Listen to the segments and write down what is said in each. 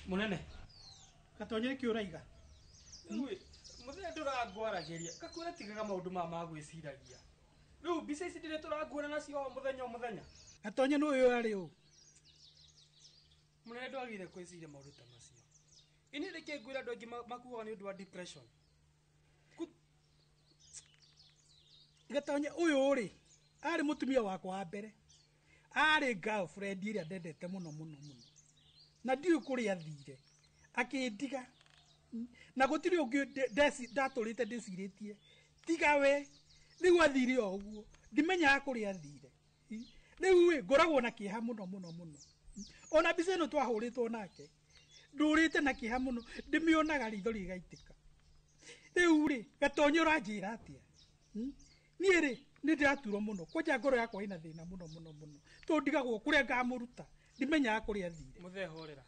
Munene. Gatonye ki uraiga. Muthenya turangwarageria. Kakwira tigaga maundu ma gwiciragia. Riu bica ici ndire turangwara nacio muthenya. Gatonye no uyu ari u. Munene ndwagire kwiciria maundu ta macio. Ini reke ngwira andu angi makuaga ni undu wa depression. Gatonye uyu uri ari mutumia wakwa wa mbere. Ari girlfriend iria ndendete muno. Na ndiu kuri athire. Akindiga. Na gutiri ungi ndaturite ndiciritie. Tiga we. Riu athire o uguo. Ndimenya kuri athire. Riu we ngoragwo na kiha muno. Ona bica ino twahuritwo nake. Ndurite na kiha muno. Ndimionaga ritho rigaitika. Riu ri Gatonye uranjira atia. Nie ri ndiraturwo muno. Kwanja ngoro yakwa ina thina muno. To ndigagwo kuria ngamuruta. Ndimenya kuri athire. Muthe horera.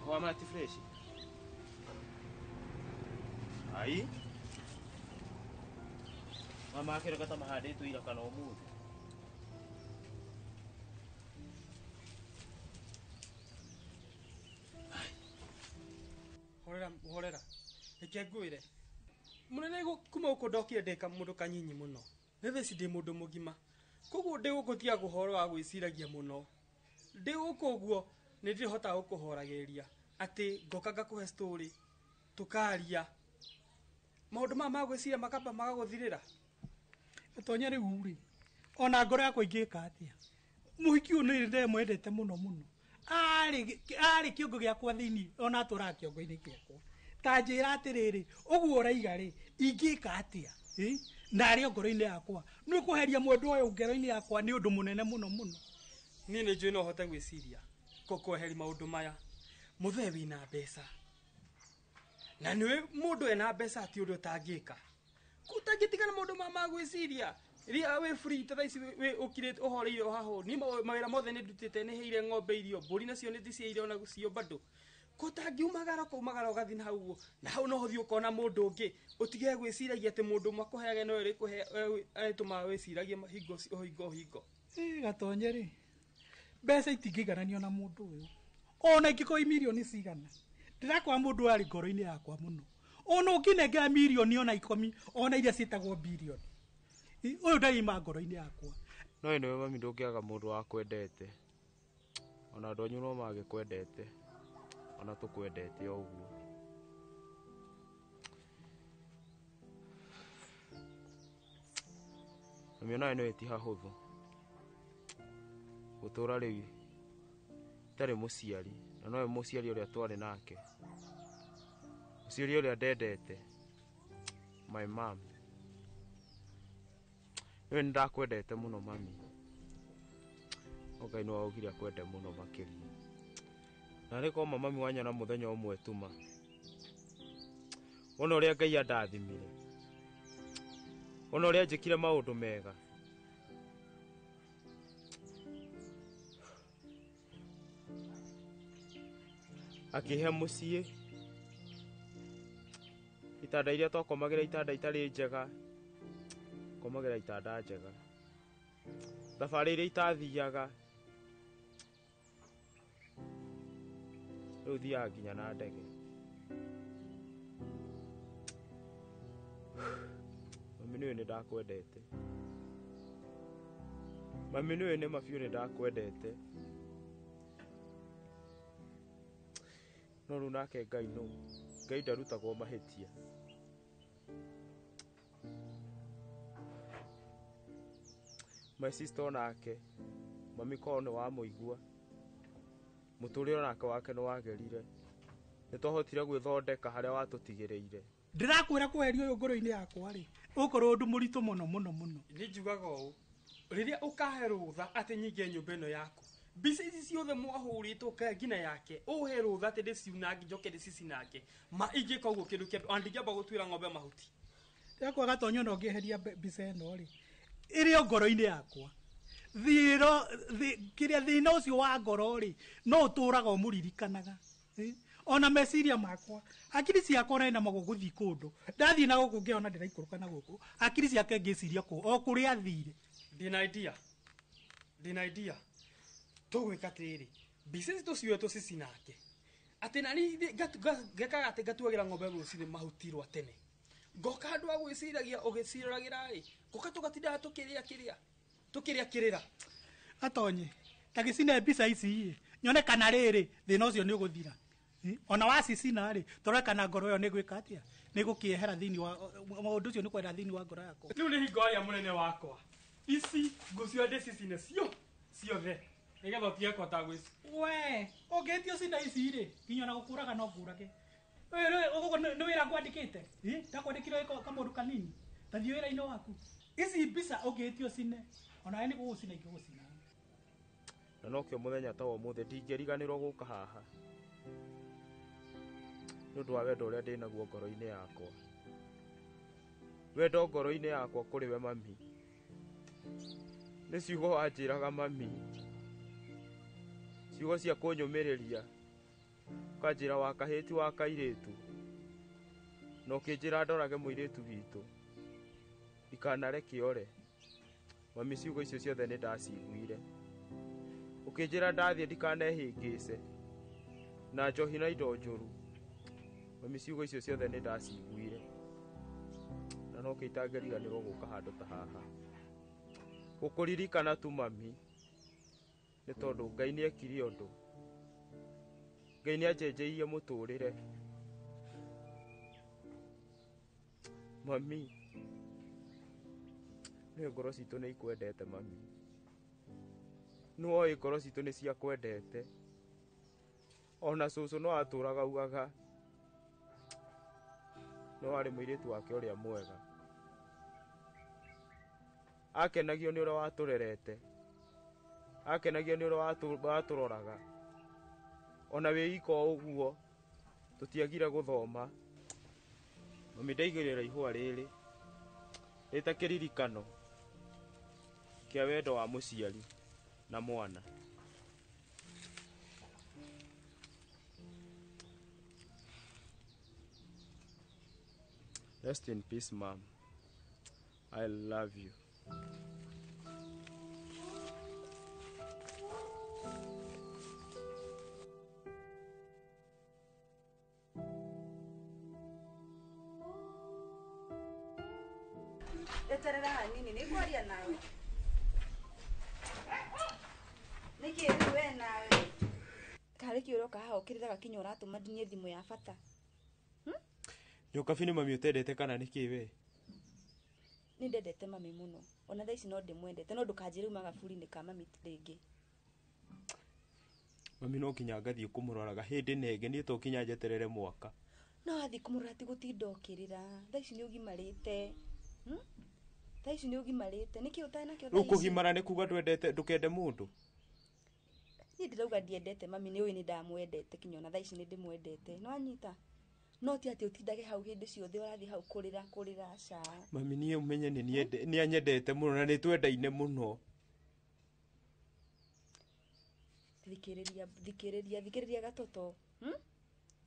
Kwa mati fresh. Ai. Mama akira kata mahade tu ira kana omu. Horera. Reke ngwire. Munene kuma uko ndokire ndeka mundu kanyinyi muno. Netheci ndi mundu mugima. Koguo ndi guko tia guhoro wa gwiciragia muno. Ndi guko guo ni ndirihota gukuhorageria ati ngoka ngakuhe story tukaria. Maundu ma gwiciria makamba magaguthirira. Gatonye riu ri. Ona ngoro yakwa ingika atia. Muhiki uyu ni ndemwendete muno. Ari kiongo giakwa thini ona atura kiongo-ini giakwa. Ta njira atiriri uguo uraiga ri ingika atia. Ndari ngoro-ini yakwa. Ni kuheria mundu uyu ngoro-ini yakwa ni undu munene muno. Ni ni njui no hote gwiciria. Kukweheri maundu maya. Muthe wina mbeca. Na niwe mundu ena mbeca ati undu utangika. Kutagitigana maundu ma gwiciria. Ria we free ta thaici we ukirite uhoreire o haho. Ni mawira mothe ni ndutite ni heire ng'ombe irio. Mburi nacio ni ndiciire ona gucio bado. Kutangiumagara kumagara ugathi na hau. Na hau no hothi ukona mundu ungi. Utige gwiciragia ati mundu makuheage no ri kuhe tuma wiciragia hingo. Gatonye ri. Mbeca itingigananio na mundu uyu. Ona ingiko milioni cigana. Ndirakwa mundu ari ngoro-ini yakwa muno. Ona ukinengera milioni ona 10 ona iria cietagwo bilioni. Uyu ndari ma ngoro-ini yakwa. No niwe mami ndungiaga mundu wa kwendete. Ona andu anyu no magikwendete. Ona tukwendete o uguo. Mami ona niwe ti hahuthu. Gutura riu tari muciari na noe muciari uria twari nake. Muciari uria ndendete. My mom. Niwe ndakwendete muno mami. Okai no augire kwende muno makiria. Na riko mami wanyona muthenya umwe tuma. Ona uria Ngai andathimire. Ona uria njikire maundu mega. Akihe muciĩ itanda iria twakomagira itanda itari njega komagira itanda njega thabari iria itathiaga riu thiaga nginya na ndege. Mami niwe ni ndakwendete. Mami niwe ni mabiũ ni ndakwendete. No nake Ngai no. Ngai ndarutagwo mahitia. My sister nake mami ko ni wa muigua. Muturiro nake wake no wagerire. Ni twahotire gwithondeka haria watutigireire. Ndirakwira kweheria uyu ngoro-ini yakwa ri. Ukorwo undu muritu muno. Ni njugaga uu. Riria ukahe rutha ati nyinge nyumba ino yaku. Bica ici ciothe mwahuritwo ngina yake uhe rutha ati ndiciunangi njoke ndicicinange ma ingika uguo kindu kia andigiamba gutwira ng'ombe mahuti. Yakwa Gatonye no ngeheria bica ino ri. Irio ngoro-ini yakwa. kiria thina ucio wa ngoro ri no uturaga umuririkanaga ona meciria makwa akiri ciakwa na mago guthi kundu ndathi na guku ngiona ndiraikuruka na guku akiri ciake ngiciria ku o kuri athire ndina idea tugwika tiri bisesi tuciwe tucicinake ati nani gekaga ati gatuagira ng'ombe rucini mahutirwo tene ngoka andu agwiciragia ugiciriragira ri ngoka tugatinda tukiria kirira atonye tagicine mbica ici nyone kana riri thina ucio ni uguthira ona wacicina ri tore kana ngoro yo ni gwika atia ni gukiehera thini wa maundu ucio ni kwenda thini wa ngoro yakwa riu ni hingo ya munene wakwa ici ngucio ndicicine ciothe nigetha utige kwata gwici we ungetio cina ici ri nginya na gukuraga no ngurage ni wira ngwandikite ndakwandikire kamundu kanini tathio wira-ini waku ici mbica ungetio cine ona ni gugucina ingigucina na nokio muthenya ta umuthi ndingeriganirwo guka haha nundu wa wendo uria ndinaguo ngoro-ini yakwa wendo ngoro-ini yakwa kuri we mami ni ciugo wanjiraga mami ciugo cia kunyumiriria ukanjira wa kahiti wa kairitu na ukinjira ndorage muiritu witu ikanareke ore mami ciugo icio ciothe ni ndaciguire ukinjira ndathie ndikanehingice na njohi na indo njuru mami ciugo icio ciothe ni ndaciguire na no kitangeriganirwo guka handu ta haha gukuririkana tu mami ni tondu Ngai ni ekire undu Ngai ni ajenjeirie muturire mami ni ngoro citu ni ikwendete mami no ngoro citu ni cia kwendete ona cucu no aturaga ugaga no ari muiritu wake uria mwega akenagio ni uria waturerete akenagio ni uria waturoraga ona we iko uguo tutiagire guthoma mami ndaigirira ihua riri ritakiririkano kia wendo wa muciari na mwana rest in peace mom I love you eterera hanini ni kwaria nawe niki we nawe kare kiuro ka hao kirira gakinya uratuma ndinye thimu ya bata Nyokabini mami utendete kana niki we ni ndendete mami muno ona thaici no ndimwendete no ndukanjire uma gaburi ni ka mami ringi mami no kinya ngathie kumuroraga hindi nenge ni tukinya njeterere mwaka no athi kumurora ti gutinda ukirira thaici ni ugimarite thaici ni ugimarite niki utana kio thaici ukugimara ni kuga ndwendete ndukende mundu ni ndirauga ndiendete mami ni uyu ni ndamwendete kinyona thaici ni ndimwendete no anyita no ti ati utindage hau hindi ciothe urathi hau kurira aca mami ni umenye ni anyendete muno na ni twendaine muno thikiriria gatoto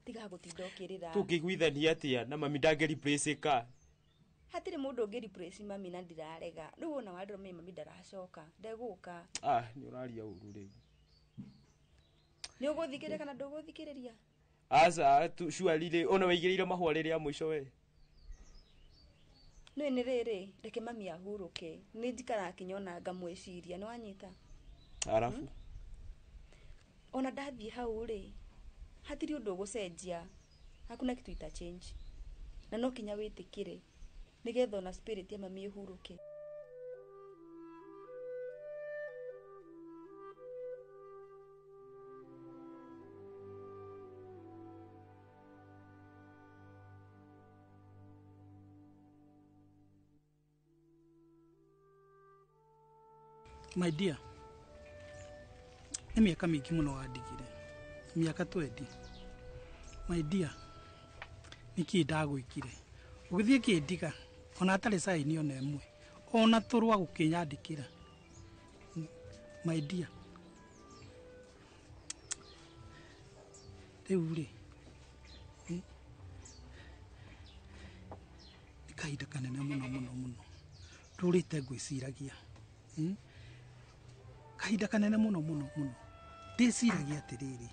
tiga gutinda ukirira tukiguithania atia na mami ndage replace ka hatire mundu ungi replace mami na ndirarega riu ona wadro mami ndaracoka ndeguka ni uraria uru riu ni uguthikiriria kana nduguthikiriria asa tu shualile ona waigirira mahwa riri ya mwisho we no ni riri reke mami ahuruke ni njikara kinyona ngamwiciria ni wanyita arafu ona ndathie hau ri hatiri undu gucenjia hakuna kitu ita change na no kinya witikire nigetha ona spirit ya mami ihuruke my dear ni miaka mingi muno wandigire miaka 20 my dear niki ndagwikire ugithie kindiga ona atari saini ona emwe ona turwa gukinyandikira my dear. Rĩu-rĩ, nĩ kahinda kanene mũno ndũrĩte ngwĩciragia, kahinda kanene mũno ndĩciragia atĩrĩrĩ,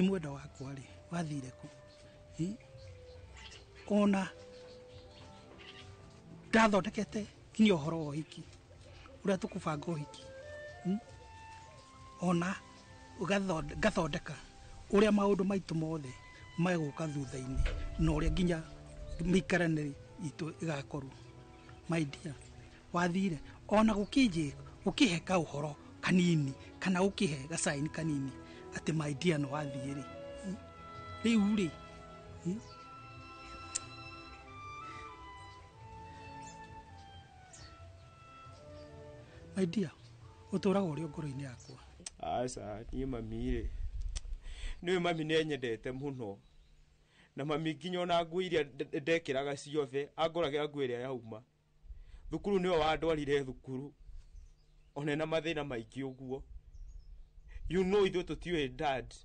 mwenda wakwa-rĩ wathire kũ? Ona ndathondekete nginya ũhoro wa ũhiki ũrĩa tũkũbanga ũhiki, ona ngathondeka ũrĩa maũndũ maitũ mothe megũka thutha-inĩ na ũrĩa nginya mĩikaranĩre itũ ĩgakorwo. My dear, wathire ona gũkĩhe kaũhoro kanini kana gũkĩhe gacaini kanini atĩ my dear nĩ wathiĩ-rĩ, rĩu-rĩ, my dear, ũtũraga ũrĩ ngoro-inĩ yakwa. Aca, niĩ mami-rĩ, nĩwe mami nĩenyendete mũno, na mami nginya ona nguo iria ndekĩraga ciothe angũragĩra nguo ĩrĩa yauma. Thukuru nĩwe wandwarire thukuru, ona ena mathĩna maingĩ ũguo. You know ithuĩ tũtiũĩ dad.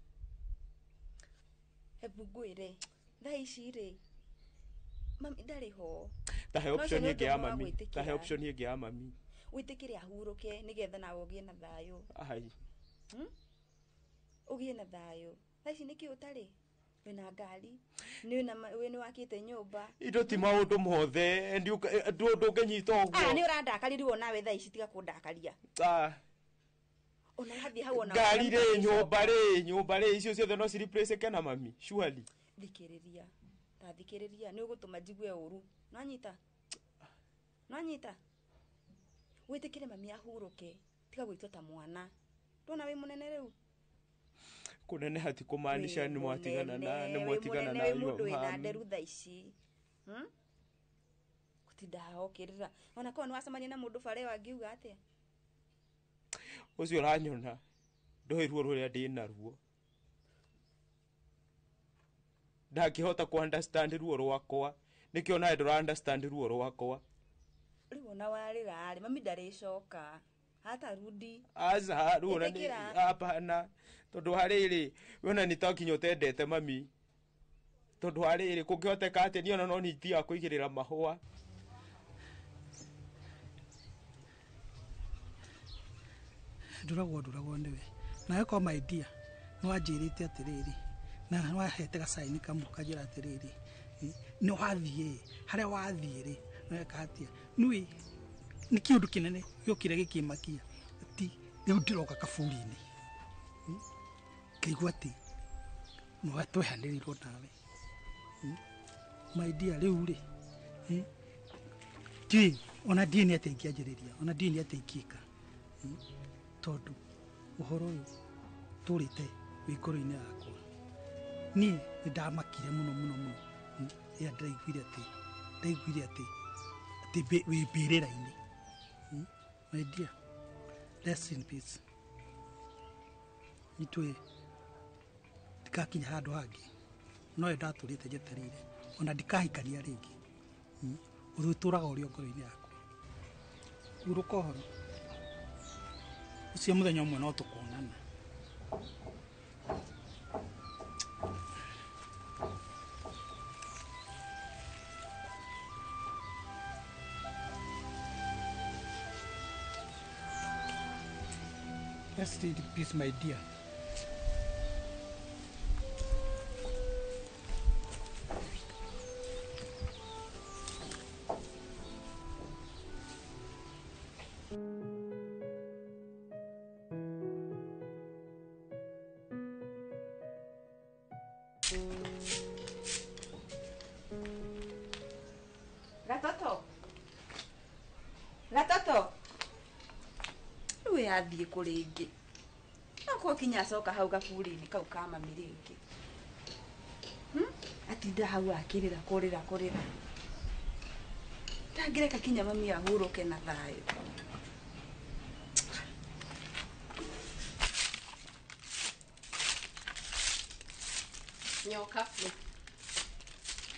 Hebu ngwĩre, thaa ici-rĩ, mami ndarĩ ho. Tahe option ĩngĩ ya mami, tahe option ĩngĩ ya mami. Wĩtĩkĩre ahurũke nĩgetha nawe ũgĩe na thayũ. Ai. Ũgĩe na thayũ. Thaa ici nĩkĩ ũtarĩ? Wĩna ngari, nĩwakĩte nyũmba. Indo ti maũndũ mothe, ndũngĩnyita ũguo. Nĩ ũrandakaririe nawe thaa ici tiga kũndakaria. Ona hathiĩ hau ona ngari nyũmba rĩ icio ciothe no ci-replace na mami, surely. Thikĩrĩria, nĩ ũgũtũma njigue ũru. Nwanyita. Wĩtĩkĩre mami ahurũke, tiga gwĩtwo ta mwana. Ndona wĩ mũnene rĩu. Kũnene hati kũmaanisha nĩ mwatigana na wĩ mũndũ wĩna nderu thaa ici. Gũtinda okĩrĩra. Ona korwo nĩ wacemania na mũndũ bare wangiuga atĩa? Ũcio ũranyona ndoĩ ruo rũrĩa ndĩ naruo. Ndangĩhota ku-understand ruo rwakwa, nĩkĩo nawe ndũra-understand ruo rwakwa. Rĩu ona warĩra-rĩ, mami ndarĩcoka. Hatarudi. Aca, rĩu ona nĩ hapana. Tondũ harĩrĩ, wona nĩtakinya ũtendete mami. Tondũ harĩrĩ, kũngĩhoteka atĩ niĩ ona no nĩtia kũigĩrĩra mahũa. Nduragwo nĩwe. Nawe kwa my dear, nĩwanjĩrĩte atĩrĩrĩ, na nĩwahete gacaini kamwe kanjĩra atĩrĩrĩ, nĩwathiĩ, harĩa wathiĩ-rĩ, nĩweka atĩa. Nĩ kĩũndũ kĩnene gĩokire gĩkĩmakia atĩ rĩu ndĩroka kaburi-inĩ. Ngĩigua atĩ twehanĩrĩirwo nawe. My dear, rĩu-rĩ, ona ndiĩ nĩ atĩa ingĩanjĩrĩria, ona ndiĩ nĩ atĩa ingĩka. Tondũ ũhoro ũyũ tũrĩte wĩ ngoro-inĩ yakwa. Niĩ nĩndamakire mũno rĩrĩa ndaiguire atĩ wĩ mbĩrĩra-inĩ. My dear, rest in peace. Ithuĩ ndikakinya handũ hangĩ, nowe ndatũrĩte njetereire, ona ndikahikania rĩngĩ. Ũtũraga ũrĩ ngoro-inĩ yakwa. Hurũka ũhoro. Ucio mũthenya ũmwe no tũkonana. Rest in peace, my dear. Gatoto. Rĩu yathiĩ kũrĩ ingĩ. Nako kinya acoka hau gaburi-inĩ kau ka mami rĩngĩ. Atinda hau akĩrĩra kũrĩra. Ndangĩreka kinya mami ahurũke na thayũ. Nyoka.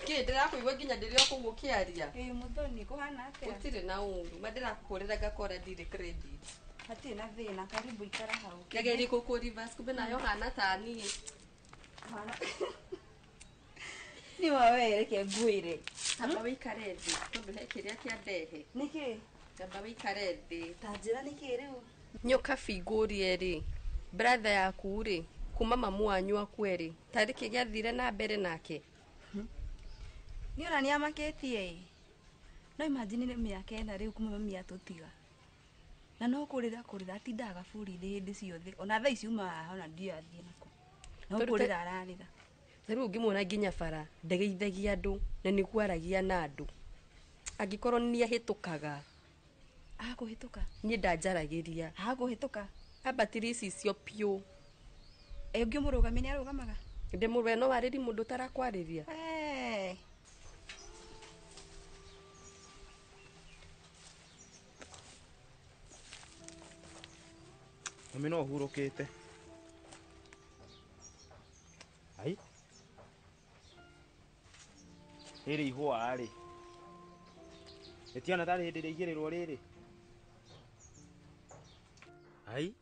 Ndĩrakũigua nginya ndĩrĩ o kũu ũkĩaria. Mũthoni kũhana atĩa? Gũtirĩ na ũru. Ma ndĩrakũhũrĩra ngakora ndirĩ credit. Hati na thina, karibu ikara hau. Ngageri kuku reverse kumbe nayo hana tani. Ni wawe reke ngwire. Tamba wikare thi, tondu he kiria kia ndehe. Niki? Tamba wikare thi. Tanjira niki riu? Nyoka bingurie ri. Brother yaku ri, kuma mamu wanyu akweri. Tariki giathire na mbere nake. Ni ona ni amaketie. No imagine ni miaka ena riu kuma mami atutiga. Na no kurira atindaga buri hindi ciothe. Ona thaa ici uma haha ona ndio athie nako. No kurira ararira. Riu ngimwona nginya bara ndegeithagia andu na niguo aragia na andu. Angikorwo ni ahitukaga. Akuhituka? Nie ndanjaragiria. Akuhituka? Ambatiri ici cio piu. Ungimurugamia ni arugamaga? Ndimurwe no wariri mundu tarakwariria. Mami no hurukite. Ai. Iri ihua ari. Etiana tari hindi rigirirwo riri. Ai.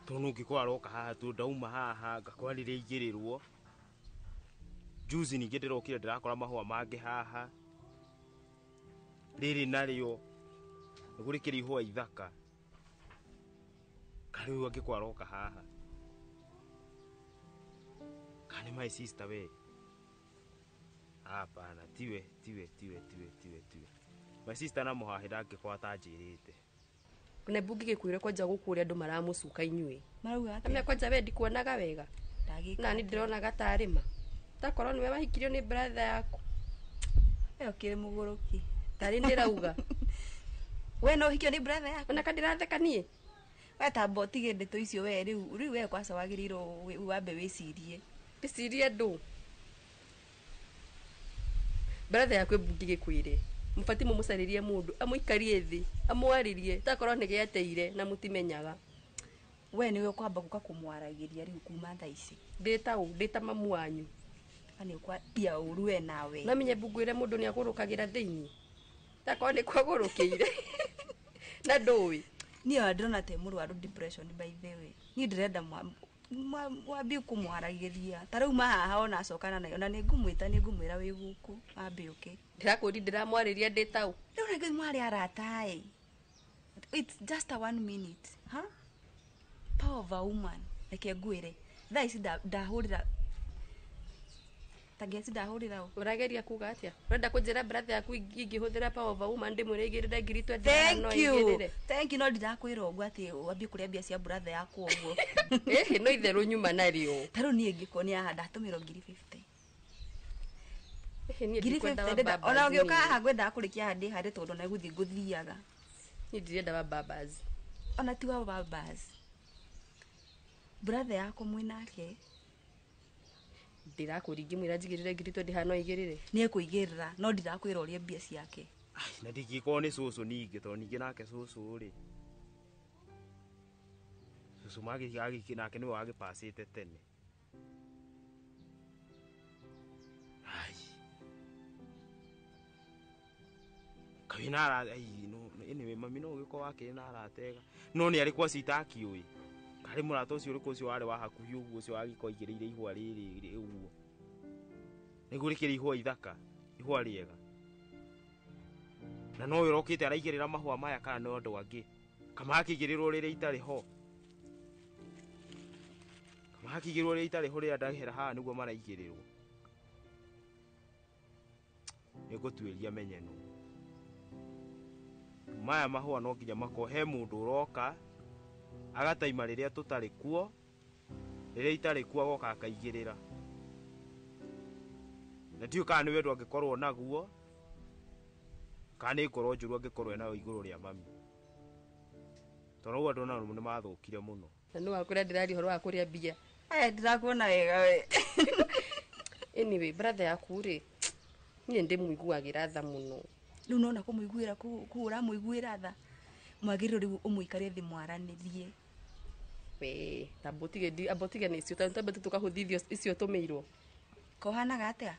Tonu ngikwa roka haha tu ndauma haha ngakwari rigirirwo. Juzi ningi ndirokire ndirakora mahua mangi haha. Riri nario. Nigurikiri ihua ithaka. Kariu angikwa roka haha. Kani my sister we. Hapana, tiwe. My sister na muhahira ngikwa tanjirite. Kuna bungi gikwire kwanja gukuria andu maramucuka inyui. Marauga ati. Ame kwanja we ndikuonaga wega. Na ni ndironaga tarima. Takorwo niwe wahikirio ni brother yaku. Eyo kire muguruki. Tari ndirauga. We no hikio ni brother yaku. Ona kadiratheka nie. We tamba tige ndeto icio we riu we kwasa wagiriro wambe wicirie. Icirie ndu. Brother yaku bungi gikwire. Mufati mumucaririe mundu amuikarie thi amwaririe takorwo ni giateire na mutimenyaga. We niwe kwamba guka kumwaragiria riu kuma thaa ici. Ndita mamu wanyu. Ani kwa pia urue nawe. Na menye bugwire mundu ni agurukagira thiini. Takorwo ni kwagurukire. Na ndui. Niyo ndona te murwaru depression by the way. Ni ndirenda wambi kumwaragiria. Tarau maha ona acokana nayo na ningumwira wi guku ambe uke. Ndirakuri ndiramwariria nditau. Riu ngi mwari aratai. It's just a 1 minute, huh? Power of a woman. Reke ngwire. Thaa ici ndahurira. Tagesi ndahurira u. Urageria kuga atia? Urenda kunjira brother yaku ingihuthira power of a woman ndimurigirira ngiri 20 Thank you no ndirakwira ugu ati wambi kuria mbia cia brother yaku uguo. No itheru nyuma nario. Taru nie ngikoni haha ndatumiro ngiri 50. Ngiri 50 ona ngioka haha ngwenda kurikia handi hari tondu na guthi nguthiaga. Ni ndirenda wa babas. Ona ti wa babas. Brother yako mwinake ndirakuringi mwira njigirire ngiri 20 hano igirire. Ni ekuigirira no ndirakwira uria mbia ciake. Ai na ndingiko ni cucu ningi to ningi nake cucu ri. Cucu magi nake ni wagi pasite tene. Ai. Kawina ai no anyway mami no giko wake na aratega. No ni alikuwa sitaki ui. Kari murato ucio uri kucio wari wa hakuhi uguo ucio wagiko igirire ihua riri uguo. Nigurikira ihua ithaka, ihua riega. Na no yorokite araigirira mahua maya kana no ndu angi. Kama hakigirirwo riri itari ho. Kama hakigirirwo riri itari ho ria ndahera haha niguo maraigirirwo. Nigutuiria menyeno. Maya mahua no nginya makohe mundu uroka agataima riria tutari kuo riria itari kuo agoka akaigirira na tiu kana niwe ndu angikorwo naguo kana ikorwo njuru angikorwo ena iguru ria mami tono andu ni mathukire muno na no akwira ndirari horo wa kuria mbia ndirakuona wega we. Anyway brother yaku ri nie ndimuiguagira tha muno. Riu nona kumuiguira kuura muiguira tha mwagiriro riu umuikarie thi mwaranirie. We tabotige ni cio tabetu tukahuthithio icio tumeirwo. Kohanaga atia?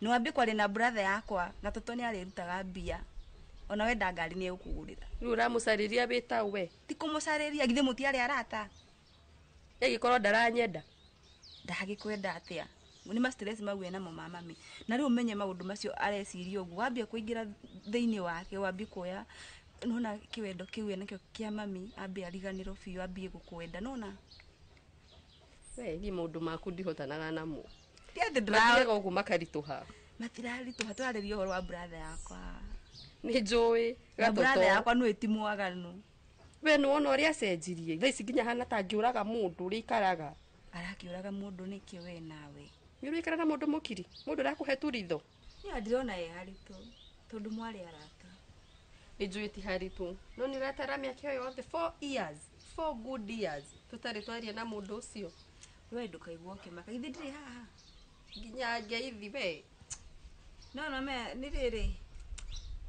Ni wambi kwari na brother yakwa na toto ni arirutaga mbia. ona wenda ngari ni ukugurira riu uramucariria bita we ti kumucariria githe mutiari arata egikorwo ndaranyenda ndagikwenda atia ni ma stress mau ena mo mami na riu menye maundu macio areciria ugu wambia kuingira thiini wake wambi kuya nona kiwendo kiu enakio kia mami ambia ariganiro biu ambie gukwenda nona we ni maundu maku ndihotanaga namo ti ati ndiraga ugu makarituha matirari tuhatwarĩrio ũhoro wa brother yakwa ni njũĩ gatoto brother yakwa nĩ timwaganu we no ona ũrĩa cenjirie thaa ici nginya hana ta ngiũraga mũndũ ũrĩa ikaraga arakiũraga mũndũ nĩkĩ we nawe nĩ ũrĩa ikaraga mũndũ mũkiri mũndũ ũrakũhe turitho nĩ ndirona ye haritũ tondũ mwarĩ arata nĩ njũĩ ti haritũ no nĩ ũratara mĩaka ĩyo yothe 4 good years tũtarĩ twaria na mũndũ ũcio we ndũkaigua ũkĩmaka githĩ ndirĩ haha nginya ngeithi we no me nĩ rĩrĩ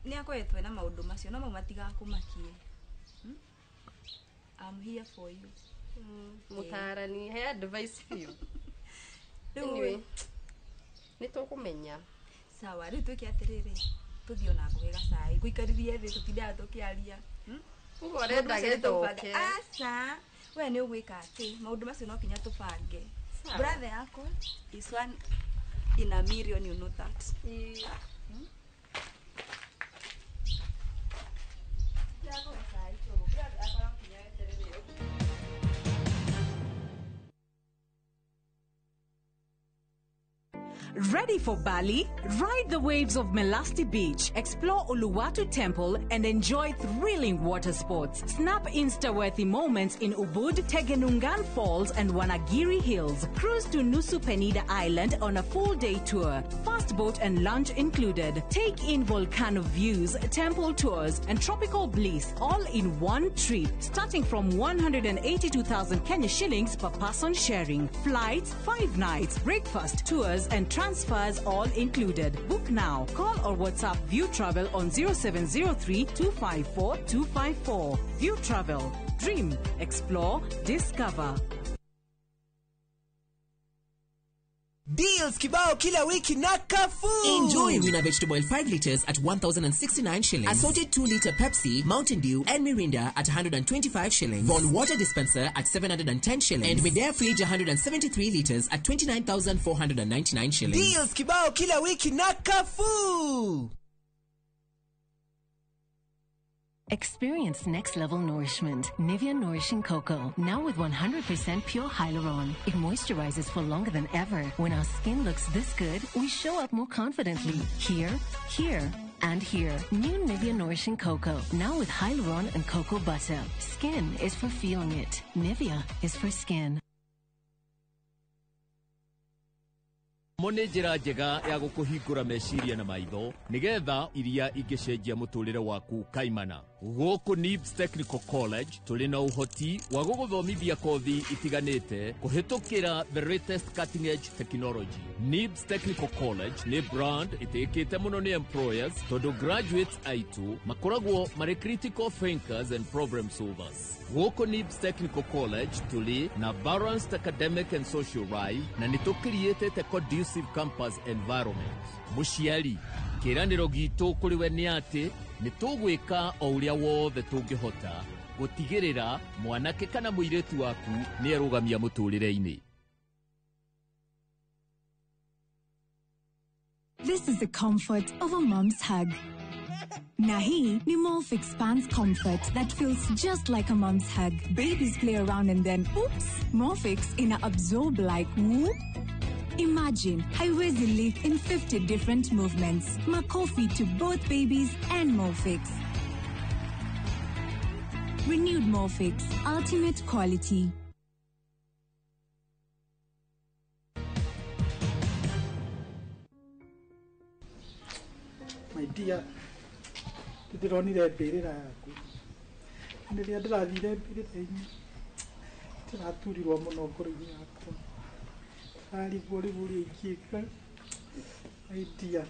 nĩ akoretwo na maũndũ macio no matigakumakie I'm here for you mutarani he advice for anyway nĩ tũkũmenya sawa rĩu twĩke atĩrĩrĩ tũthiĩ ona ngũhe gacai gũikarithie thĩ tũtindaga tũkĩaria ũguo arenda gĩthoke aca we nĩ ũgwĩka atĩ maũndũ macio no kinya tũbange brother yakwa is one in a million, you know that. Ready for Bali? Ride the waves of Melasti Beach, explore Uluwatu Temple, and enjoy thrilling water sports. Snap Insta-worthy moments in Ubud, Tegenungan Falls, and Wanagiri Hills. Cruise to Nusu Penida Island on a full-day tour. Fast boat and lunch included. Take in volcano views, temple tours, and tropical bliss, all in one trip. Starting from 182,000 Kenya shillings per person sharing. Flights, 5 nights, breakfast, tours, and transfers all included. Book now. Call or WhatsApp View Travel on 0703 254 254. View Travel. Dream, explore, discover. Deals kibao kila wiki na Carrefour. Enjoy Rina vegetable oil 5 liters at 1,069 shillings. Assorted 2-liter Pepsi, Mountain Dew and Mirinda at 125 shillings. Von water dispenser at 710 shillings. And Medea fridge 173 liters at 29,499 shillings. Deals kibao kila wiki na Carrefour. Experience next-level nourishment. Nivea Nourishing Cocoa. Now with 100% pure hyaluron. It moisturizes for longer than ever. When our skin looks this good, we show up more confidently. Here, here, and here. New Nivea Nourishing Cocoa. Now with hyaluron and cocoa butter. Skin is for feeling it. Nivea is for skin. Mone njĩra njega ya gũkũhingũra meciria na maitho nĩgetha iria ingĩcenjia mũtũrĩre waku kaimana. Gũkũ NIBS Technical College tũrĩ na ũhoti wa gũgũthomithia kothi itiganĩte kũhĩtũkĩra the latest cutting edge technology. NIBS Technical College nĩ brand ĩtĩkĩte mũno nĩ employers tondũ graduates aitũ makoragwo marĩ critical thinkers and problem solvers. Gũkũ NIBS Technical College tũrĩ na balanced academic and social life na nĩtũcreatĩte conducive campus environment. Mũciari, kĩĩranĩro gitũ kũrĩ we nĩ atĩ nĩtũgwĩka o ũrĩa wothe tũngĩhota gũtigĩrĩra mwanake kana mũirĩtu waku nĩarũgamia mũtũrĩre-inĩ. This is the comfort of a mom's hug. Nahi ni Morphix Spans comfort that feels just like a mom's hug. Babies play around and then, oops, Morphix ina absorb like whoop. Imagine, haiwezi live in 50 different movements. Makofi to both babies and Morphix. Renewed Morphix, ultimate quality. My dear, ndironire mbirira yaku. Ndiria ndirathire mbirira-ini. Ndĩraturirwo mũno ngoro-inĩ yakwa. Ariburi ikika. My dear.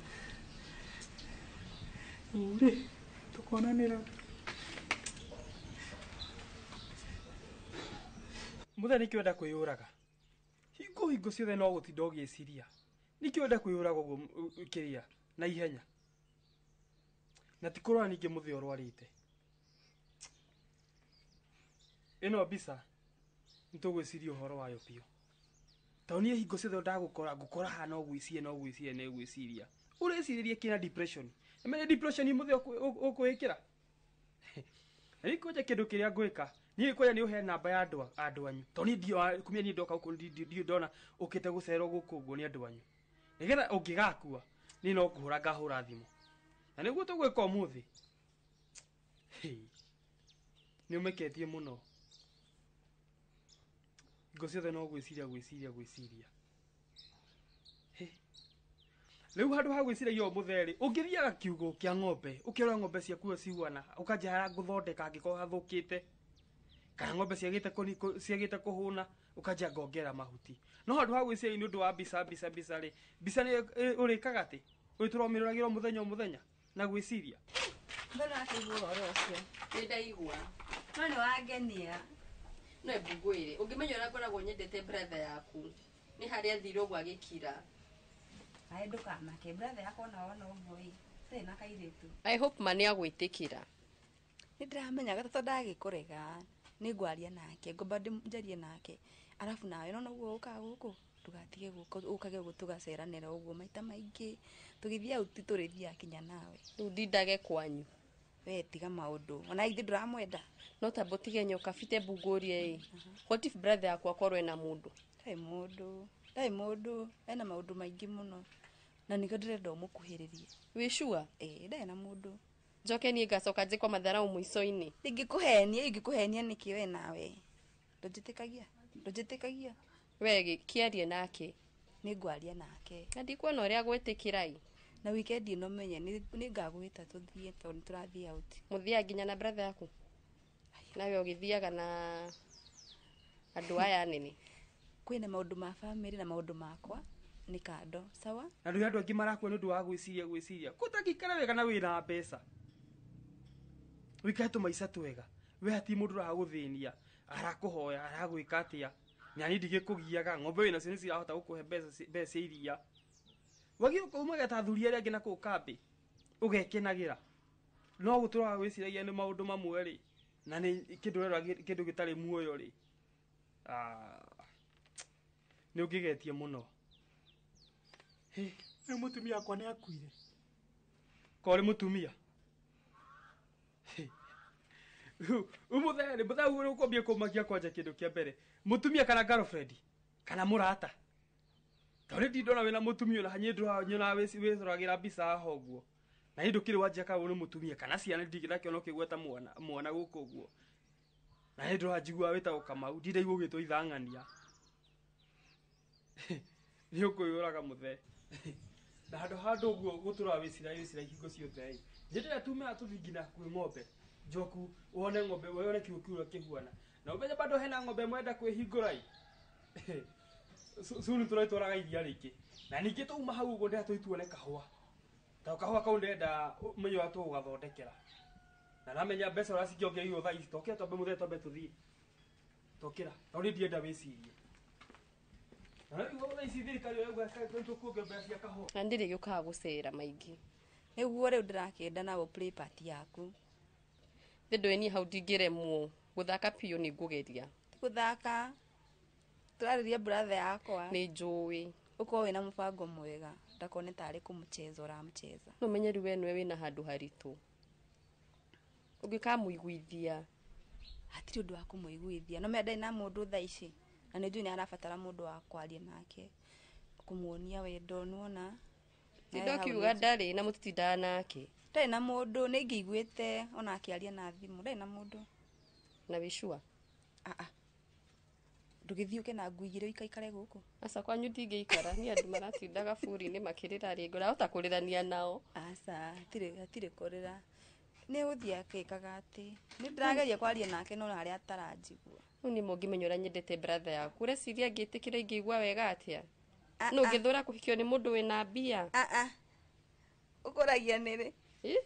Ure, tukonanĩra. Mũthee nĩkĩo enda kwĩyũraga. Hingo ciothe no gũtinda ũgĩciria. Nĩkĩo enda kwĩyũraga ũguo kĩrĩa na ihenya. na tikorwa ninge muthi orwarite ino bisa ntugwiciria uhoro wayo pio taunie hingo ciothe ndagukora hana ogwicie no gwiciria ne gwiciria ureciria kina depression emene depression muthi ukuikira nikuja kindu kiria ngwika ni koja ni uhe namba ya andu anyu toni ndio kumia ni ndoka uko ndio ndona ukite gucero gukuguo ni andu anyu nigetha ungigakua ni no kuhura ngahura thimu na niguo tugwika umuthi ni umeketie muno ngociothe no gwiciria riu handu ha gwiciria yo mutheri ungithiaga kiugo kia ng'ombe ukirora ng'ombe ciaku ciuana ukaja hara guthondeka angiko hathukite kana ng'ombe ciagite kuhuna ukaja ngongera mahuti no handu ha gwiciria ni undu wa bisa ri bisa ni urikaga ati wituromiragira muthenya na gwiciria ndona kiguo oro cio Ndaigua no ni wangenia no ebugwire ungimenya ora koragwo nyendete brother yaku ni haria thiro gwa gikira ai ndukamake brother yako naona uguo tena kairetu I hope mani agwitikira nindramenya gata ndagikurega ni ngwaria nake ngomba njarie nake arafu nawe no uguo uka guku tugatige guko ukage gutugaceranira uguo maita maingi tugithia uti turithia kinya nawe ndindage kwanyu we tiga maundu ona ithi ndramwenda no tabotige nyoka fite bugorie what if brother yakwa korwe na mundu dai mundu ena maundu maingi muno na nigo ndirenda umukuhiririe wishua dai na mundu njoke ni ngacoka njikwa mathara umuico-ini ingikuhenia niki we nawe ndujitikagia wegi kiarie nake ni ngwaria nake na ndikuona uria gwitikirai na weekend ino menye ni ngagwita tuthie tondu turathie out muthia nginya na brother yaku nawe ugithiaga na andu aya nini kwina maundu ma family na maundu makwa ni kando sawa na ndu andu angi marakwa ndu wa gwiciria kutakikara wega na wina mbeca wikatu maisa twega we hati mundu ra guthinia arakuhoya aragwika atia nyani ndigikugiaga ng'ombe wina cio niciahota gukuhe mbeca iria wagi ukumega ta thuri aria ngina ku kambi ugekenagira no gutura gwiciragia ni maundu mamwe ri na ni kindu gitari muoyo ri ni ugigetie muno ni mutumia akwa ni akuire kore mutumia umuthere muthauru ukombie kumakia kwanja kindu kia mbere mutumia kana girlfriend kana murata tore ndi ndona wena mutumia na hanyi nyona wicuragira bisa hoguo na hindu kiri wajia ka uri mutumia kana ciana ndigina kiono kigweta mwana guku guo na hindu hajigua wita ukamau ndinde igwo gitwo ithangania ni ukuyuraga muthe na handu guo gutura wicira hingo ciothe njira tume atuthingina kwi ng'ombe joku wone ng'ombe wone kiukura kihuana na umenye bado hena ng'ombe mwenda kwihingura sunu turaitwaraga iria riki na ningi tuma hau ugo ndia tuituone kahua ta kahua kau ndenda menyo atu ugathondekera na namenya mbeca uracikiokia iyo thaa ici tokira tombe muthe tombe tuthie tokira tori ndienda wicirie na igwo thaa ici thirikari yo gwa kuonge mbeca kahua na ndiri giukaga gucera maingi niguo riu ndirakenda nawo play party yaku thindo eni hau ndingiremwo guthaka piu ni ngugeria guthaka turariria brother yakwa ni njui uko wina mubango mwega ndakone tari kumucheza uramcheza no menyeri we nwe wina handu haritu ungikamuiguithia hatiri undu wa kumuiguithia no menda ina mundu thaa ici na ni njui ni arabatara mundu wa kwaria nake kumuonia wendo nuona tindo kiuga ndari na mutitindaga nake ndai na mundu ni ngiguite ona akiaria na thimu ndai na mundu na wishua ndugithiuke na nguigire ikaikare guku asa kwanyu ndingeikara ni andu maratindaga buri ni makirira ringo rahota kurirania nao asa tire kurira ni uthia kikaga ati ni ndirageria kwaria nake no hari ataranjigua ni mungimenyora nyendete brother yaku reciria ngitikira ingigua wega atia no ngithura kuhikio ni mundu wina mbia ukuragia niri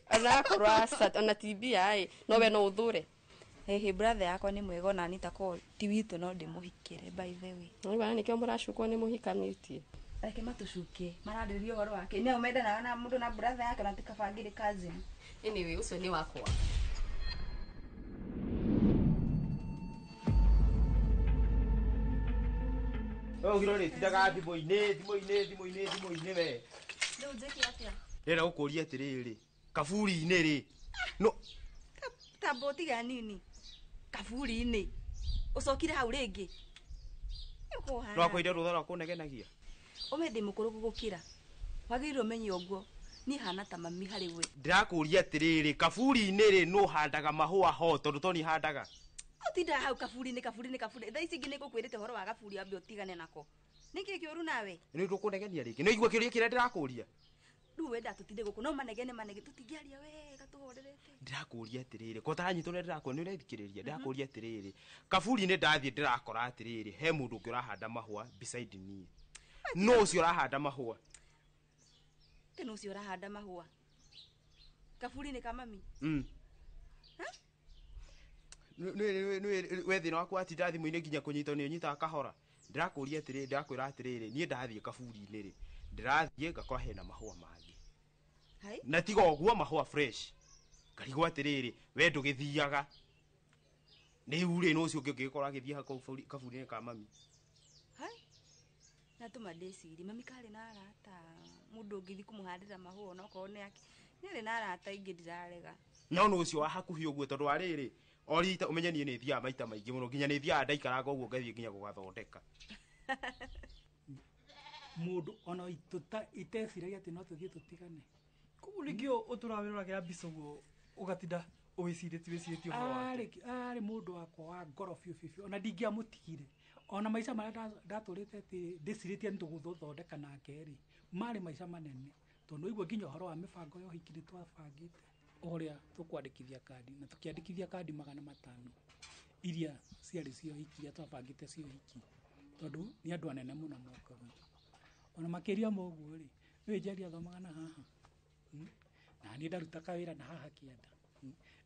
ana korasa ona tibia no we no uthure brother yakwa ni mwega na nitako ti witu no ndimuhikire by the way no bana nikio murashukwo ni muhikanitie reke matucuke maradirio horo wake ni umenda na mundu na brother yake na tikabangire cousin Anyway, ucio ni wakwa. Wewe ngirone tindaga thimo-inĩ we. Leo njeki atia. Ndĩrenda gũkũria atĩrĩrĩ, kaburi-inĩ rĩ. No Taboti ga nini? Kaburi-inĩ. Ucokire hau ringi. no akwĩire rũtha rwa kũnegenagia. Ũmende mũkũrũ gũgũkĩra. Wagĩrĩirwo menye ũguo. Ni hana ta mami harĩ we. Ndirakũria atĩrĩrĩ, kaburi-inĩ rĩ no handaga mahũa ho tondũ toni handaga. Utinda hau kaburi-inĩ. Thaa ici ingĩ nĩngũkwĩrĩte ũhoro wa kaburi ambe ũtigane nako. Nĩkĩ kĩũru nawe? Nĩ tũkũnegenia rĩngĩ. No igua kĩũria kĩrĩa ndĩrakũria. Rĩu wenda tũtinde gũkũ no manegene tũtingĩaria wega tũhorerete. Ndirakũria atĩrĩrĩ, ko taranyitwo nĩ ndĩrakũria nĩ ũrethikĩrĩria. Ndirakũria atĩrĩrĩ, kaburi-inĩ ndathiĩ ndĩrakora atĩrĩrĩ, he mũndũ ũngĩ ũrahanda mahũa beside niĩ. No ũcio ũrahanda mahũa. Tena ũcio ũrahanda mahũa. Kaburi-inĩ ka mami. We thĩna waku watinda thimũ-inĩ nginya kũnyitwo nĩ ũnyitaga kahora. Ndirakũria atĩrĩrĩ, ndĩrakwĩra atĩrĩrĩ, niĩ ndathiĩ kaburi-inĩ rĩ, ndĩrathiĩ ngakora hena mahũa mangĩ. Na tiga ũguo mahũa fresh. Ngarigwo atĩrĩrĩ, we ndũgĩthiaga. Rĩu rĩ no ũcio ũngĩ ũngĩgĩkora agĩthiĩ hau kaburi-inĩ ka mami. Na tũmadeciri mami karĩ na arata mũndũ ũngĩthi kũmũhandĩra mahũa no korwo nĩ arĩ na arata ingĩ ndirarega. No ũcio wa hakuhĩ ũguo tondũ wa rĩrĩ orita umenye niĩ nĩ thiaga maita maingĩ mũno nginya nĩ thiaga ndaikaranga ũguo ngathiĩ nginya gũgathondeka. Mũndũ ona iteciragia atĩ no tũthiĩ tũtigane. Koguo nĩkĩo ũtũrawĩroragĩra mbica ũguo ũgatinda wĩcirĩtie ũhoro wake. Arĩ mũndũ wakwa wa ngoro biũ ona ndingĩamũtigire. Ona maica marĩa ndatũrĩte atĩ ndĩcirĩtie nĩtũgũthondeka nake rĩ marĩ maica manene tondũ igua nginya ũhoro wa mĩbango ya ũhiki nĩ twabangĩte ũrĩa tũkwandĩkithia kandi na tũkĩandĩkithia kandi 500 iria ciarĩ cia ũhiki iria twabangĩte cia ũhiki tondũ nĩ andũ anene mũno mokaga. Ona makĩria moguo rĩ nĩ njari athomaga na haha na niĩ ndarutaga wĩra na haha kĩanda.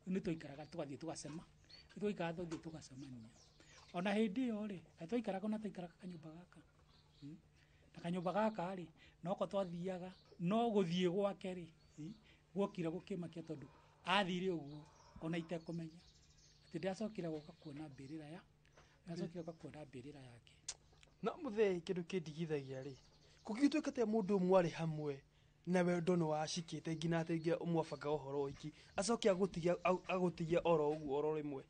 Nĩ twaikaraga tũgathiĩ tũgacema, nĩ twaikaraga tũgathiĩ tũgacemania. Ona hĩndĩ ĩyo rĩ twaikaraga na twaikaraga kanyũmba gaka. Na kanyũmba gaka rĩ noko twathiaga no gũthiĩ gwake rĩ gwokire gũkĩmakia tondũ athire ũguo ona itekũmenya atĩ ndacokire gũka kuona mbĩrĩra yake. Na mũthee kĩndũ kĩndigithagia rĩ kũgĩtuĩka atĩ mũndũ ũmwe arĩ hamwe na wendo nĩ wacikĩte nginya atĩ ũmwabanga ũhoro ũhiki acoke agũtigia oro ũguo oro rĩmwe.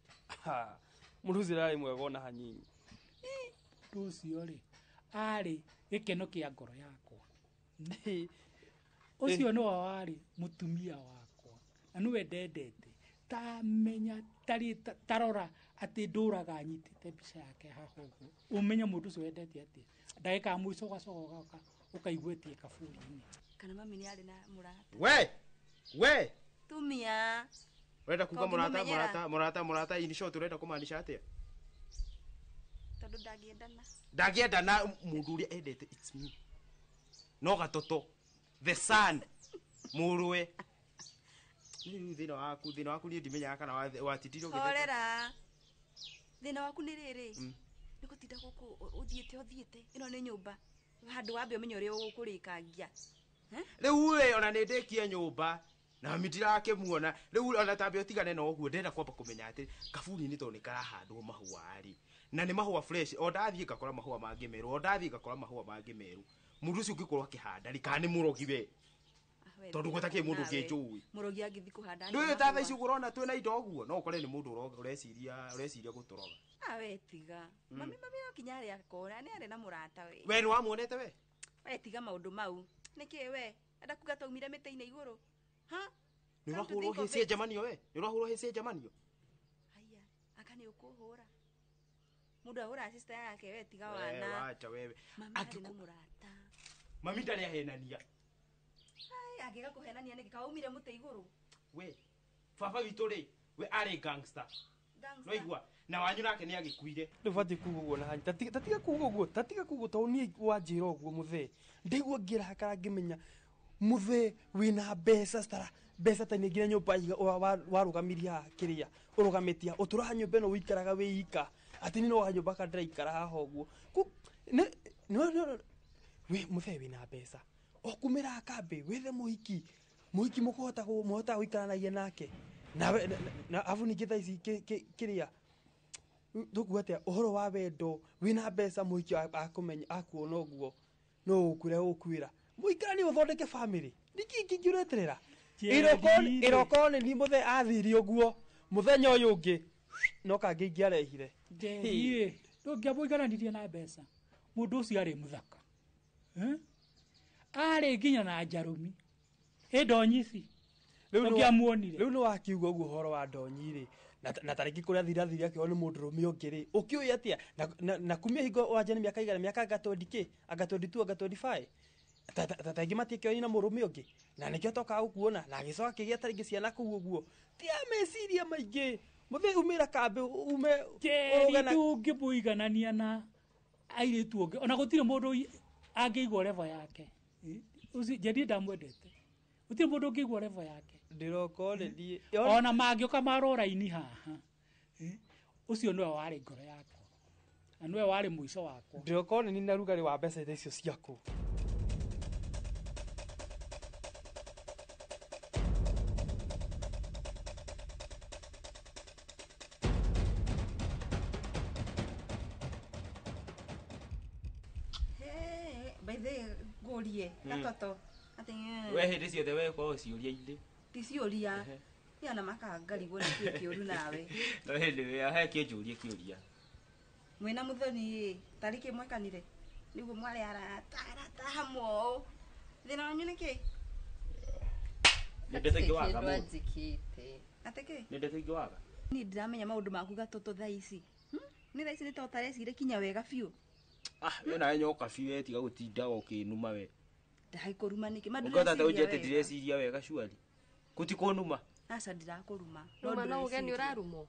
Mũndũ ũcio arĩ mwega ona hanini. Mũndũ ũcio rĩ arĩ gĩkeno kĩa ngoro yakwa. Ũcio no warĩ mũtumia wakwa na nĩwe ndendete tamenya tarora atĩ ndũraga nyitĩte mbica yake haha ũguo ũmenye mũndũ ũcio wendete atĩ ndagĩka mũico ũgacoka ũkaigwetie kaburi-inĩ. Kana mami nĩ arĩ na mũrata. We Tumia urenda kuga mũrata in short urenda kũmaanisha atĩa? Tondũ ndangĩendana mũndũ ũrĩa endete it's me. No gatoto the sun mũrũwe. Nĩ thĩna waku niĩ ndimenyaga kana watindire ũgĩtheka. Horera. Thĩna waku nĩ rĩrĩ. Nĩ gũtinda gũkũ ũthiĩte ĩno nĩ nyũmba handũ wambe ũmenye ũrĩa ũkũrĩkangia. Rĩu ona nĩ ndĩkie nyũmba na mitirakĩmuona rĩu ona tambe ũtigane na ũguo ndenda kwamba kũmenya atĩ kaburi-inĩ to nĩ karahandwo mahũa rĩ na nĩ mahũa fresh o ndathiĩ ngakora mahũa mangĩ merũ mũndũ ũcio ũngĩkorwo akĩhanda rĩ kana nĩ mũrogi we tondũ gũtakĩrĩ mũndũ ũngĩnjũĩ mũrogi agĩthi kũhanda ndũĩ ta thaa ici ũrona twĩna indo ũguo no ũkore nĩ mũndũ ũreciria gũtũroga. We tiga mami okinya arĩ akora nĩ arĩ na mũrata we. We nĩ wamuonete we? We tiga maũndũ mau nĩkĩ we enda kuga taumire mĩtĩ-inĩ igũrũ. Nĩ ũrahũrwo hĩcie njamanio we? Nĩ ũrahũrwo hĩcie njamanio? Haya aka nĩ ũkũhũra mũndũ ahũra sister yake we tiga wana. Wacha wewe. Mami arĩ na mũrata. Mami ndarĩ ahenania. Angĩga kũhenania nĩkĩ kaumire mũtĩ igũrũ. We baba witũ rĩ we arĩ gangster. No igua na wanyu nake nĩ agĩkuire. Ndũbatiĩ kuga ũguo na hanyi tatiga kuga ũguo tondũ niĩ wanjĩra ũguo mũthee ndaigua ngĩrakara ngĩmenya mũthee wĩna mbeca ta nĩ nginya nyũmba warũgamirie haha kĩrĩa ũrũgamĩtie ũtũraha nyũmba ĩno ũikaraga wĩika atĩ nĩ no nyũmba ka ndĩraikara haha ũguo we mũthee wĩna mbeca okumĩra kambĩ wethe mũhiki muiki mukohota guikaranagia nake na afu ningi tha ici kiria tukuga atia uhoro wa wendo wina mbeca muiki akumenya akuona uguo no ukure ukwira muikarani uthondeke family niki kingiureterera irokone ni muthe athiri uguo muthenya uyu ungi no kangi ngiarehire Ndie ndungiamuigananirie na mbeca mundu ucio ari muthaka ari nginya na njarumi ndonyici ngiamuonire riu ni wakiuga uguo horo wa ndonyiri na tariki kuria thirathiri akio ni mundu rumi ungiri ukiuya atia na kumia hingo wajani miaka igana miaka gatondike agatonditwa gatondify tataingi matikio ina murumi ungi na nikio toka ukuona na gicoka kigia taringi ciana kuu uguo ti ameciria maingi muthe umira kambe ume urugana tungimuiganania na airitu ungi ona gutire mundu angiigwa level yake uzi jadi ndamwendete gutire mundu angiigwa level yake ndirokone die ona mangioka maroraini haha ucio niwe wari ngoro yakwa na niwe wari mwico wakwa ndirokone ni narugari wa mbeca icio ciaku Gorie gatoto ati we hindi ciothe we kwa ciuria-ini ti ciuria yana makangarigwo ni kiuru nawe no hindi we ahe kiuria mwina muthoni tariki mwekanire niguo mwari arata hamwe thina wanyu niki ndetegiwaga mu ateke ndetegiwaga ni ndiramenya maundu maku gatoto thaa ici ni thaa ici ni totarecire kinya wega biu we nawe nyoka biu tiga gutinda ukinuma we ndai kuruma niki ukota ta ujete direciria wega shwari gutikunuma aca ndirakuruma no ugeni urarumo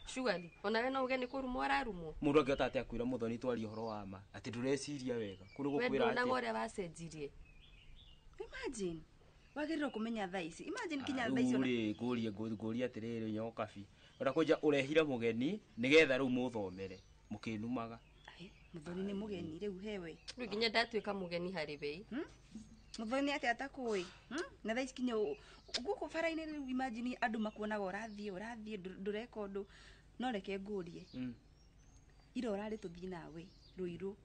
shwari ona we no ugeni kuruma urarumo mundu angiota ati akwira muthoni twari horo wa ma ati ndureciria wega kuri gukwira ati we ngore wacenjirie imagine wagiriro kumenya thaa ici imagine kinya thaa ici uri guria atiriri nyoka biu ora kuja urehira mugeni nigetha riu muthomere mukinumaga muthoni ni mugeni riu hewe riu nginya ndatuika mugeni hari bei muthoni ati atakui na thaa ici kinya guku faraini riu imagine andu makuonaga urathie ndureka undu no reke ngurie ira urari tuthii nawe ruiru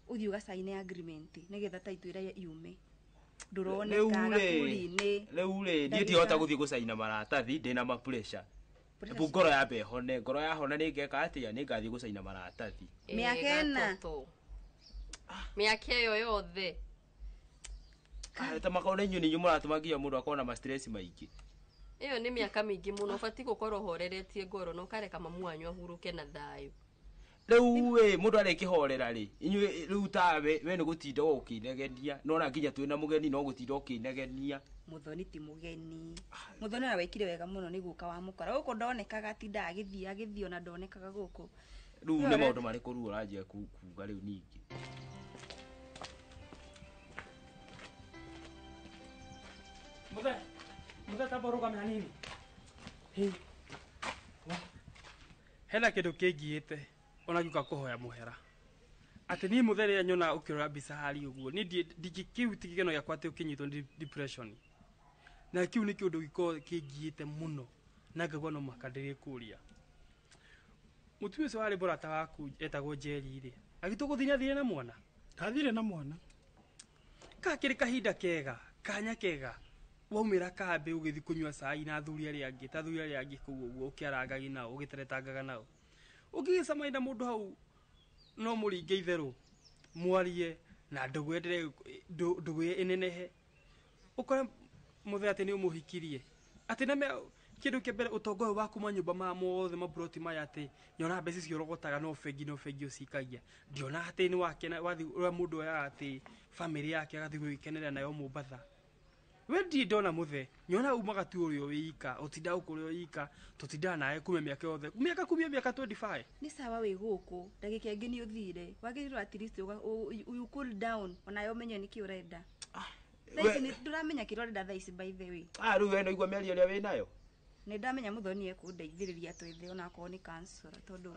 uthii ugasaine agreement nigetha taitu ira yume nduroneka gakuri-ini riu ri ndie ndihota guthii gusaina maratathi ndina ma pressure ebu ngoro ya behone ngoro ya hona ni ngeka atia ni ngathii gusaina maratathi miaka iyo yothe ta makona nyuni nyumuratumagia mundu akona ma stress maingi iyo ni miaka mingi muno fati gukorwo horeretie ngoro no kareka mamu wanyu ahuruke na thayu riu we mundu ari kihorera ri inyu riu tawe we ni gutinda ukinegenia nona nginya twina mugeni no gutinda ukinegenia muthoni ti mugeni muthoni na wekire wega muno ni guka wa mukora guko ndonekaga tinda agithio na ndonekaga guku riu ni maundu mari kuru uranjia kuga riu ningi muthe taboruga manini hena kindu kingiite ona giuka kuhoya muhera ati ni mutheri nyona ukirora mbica hari uguo ni ndikiu tigigeno giakwa ati ukinyitwo depression na kiu ni kiundu giko kingiite muno na ngagwa no makandiri kuria mutumia ucio wari burata waku etagwo Njeri ri agituguthina thire na mwana kathire na mwana kakiri kahinda kega kanya kega waumira kambe ugithi kunywa cai na athuri aria angi ta athuri aria angi kuu uguo ukiarangagi nao ugiteretangaga nao ugicamaina mundu hau no muringe itheru mwarie na ndugwendere ndugwe inenehe ukora muthe ati ni umuhikirie ati na kindu kimbere utongo waku manyumba ma mothe mabroti maya ati nyona mbeca cio rogotaga no fengi ucikagia ndiona ati ni wakena wathi ura mundu ya ati family yake agathi gwikenera nayo Mombasa we ndi ndona muthe nyona umaga tu urio wika utinda ukurio wika tutinda naye kume miaka yothe miaka 25 ni sawa we guku ndagika ingi ni uthire wagiriro at least you cool down ona yo menye niki urenda thaici ni nduramenya kirorenda thaici by the way riu we no igwa miario ria wi nayo ni ndamenya muthoni ekundeithiriria twithe ona ko ni cancer tondu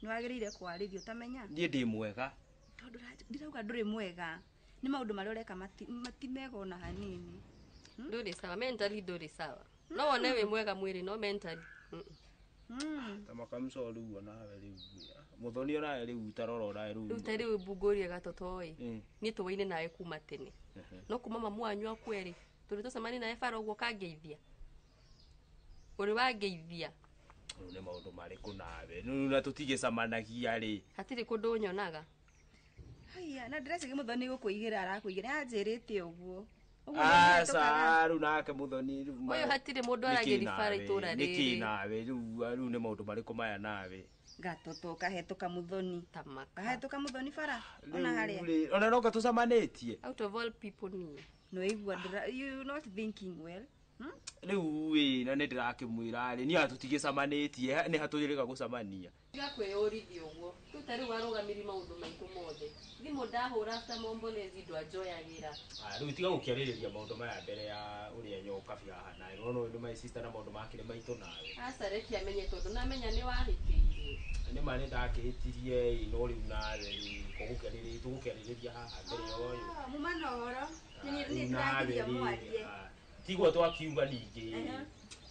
ni wagirire kwaririo tamenya ndie ndi mwega tondu ndirauga nduri mwega Ni maundu maria ureka matimega ona hanini. Nduri sawa, mentally nduri sawa. No one we mwega mwiri no mentally. Tamaka msolu nawe riu. Muthoni ona riu utarora ora riu. Utari ubungurie gatotoi. Ni tuwaine nawe kuma tene. No kuma mamu anyu akweri. Turi tucemani nawe fara uguo kangeithia. Uri wangeithia. Ne maundu mariku nawe. Na tutige camanagia ri. Hatiri kundu nyonaga. Haya, na ndĩreciria Muthoni gũkũigĩra arakũigĩra anjĩrĩte ũguo. Saru nake Muthoni. Oyo hatiri mundu aragĩri bara itura rĩrĩ. Niki nawe riu ne maundu mariku maya nawe. Gatoto kahetũka Muthoni. Tamaka. Kahetũka Muthoni bara. Ona harĩa. Ona no gatucamanĩtie. Out of all people ni. No igua you not thinking well. Riu na nĩndĩrakĩmwĩra rĩ ni atutigicamanĩtie ni hatũrĩga gucamania. Gakwĩyũrithia ũguo. Tutari warugamiri maundu maitu mothe. Thimo ndahũra after Mombolezi ndwanjoyagĩra. Riu tiga gũkĩarĩrĩria maundu maya mbere ya ũrĩa nyoka biahana. No nĩ my sister na maundu makĩrĩ maitũ nawe. Aca reki amenye tondũ namenya nĩ wahĩtĩirie. Nĩ mane ndakĩhĩtirie no rĩu nawe tũgũkĩarĩrĩria haha mbere ya ũyũ. Mumana ũhoro. Nĩ ndĩragiria mwarie. Tigwo twakiuga ningĩ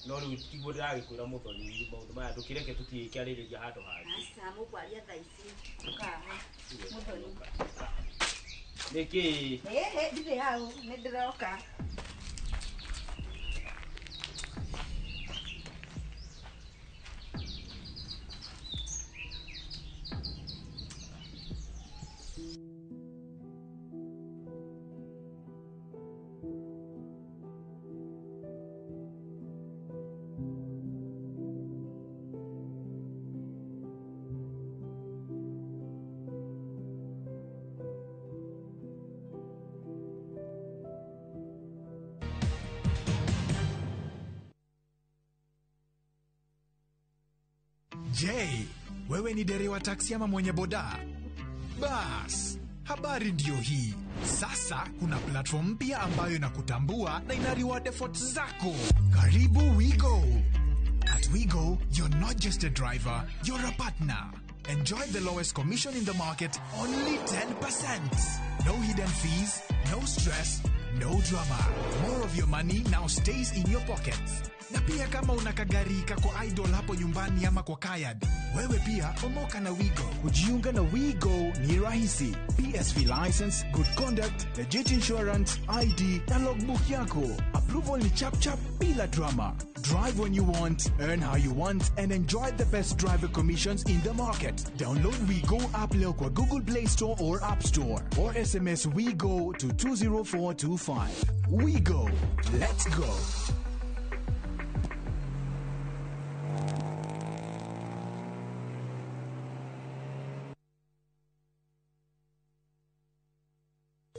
no riu tigwo ndĩragĩkwĩra Muthoni maundu maya ndũkĩreke tũtiĩkĩarĩrĩria handũ hangĩ. Aca mũkwaria thaa ici ukaha Muthoni. Nĩkĩ? Ndirĩ hau nĩ ndĩroka. Je, wewe ni dereva taksi ama mwenye boda? Bas, habari ndio hii. Sasa kuna platform mpya ambayo inakutambua na ina reward efforts zako. Karibu WeGo. At WeGo, you're not just a driver, you're a partner. Enjoy the lowest commission in the market, only 10%. No hidden fees, no stress, no drama. More of your money now stays in your pockets. Na pia kama una kagari kako idle hapo nyumbani ama kwa kayad, wewe pia omoka na WeGo. Kujiunga na WeGo ni rahisi. PSV license, good conduct, legit insurance, ID na logbook yako. Approval ni chap chap bila drama. Drive when you want, earn how you want, and enjoy the best driver commissions in the market. Download WeGo app leo kwa Google Play Store or App Store, or SMS WeGo to 20425. WeGo, let's go.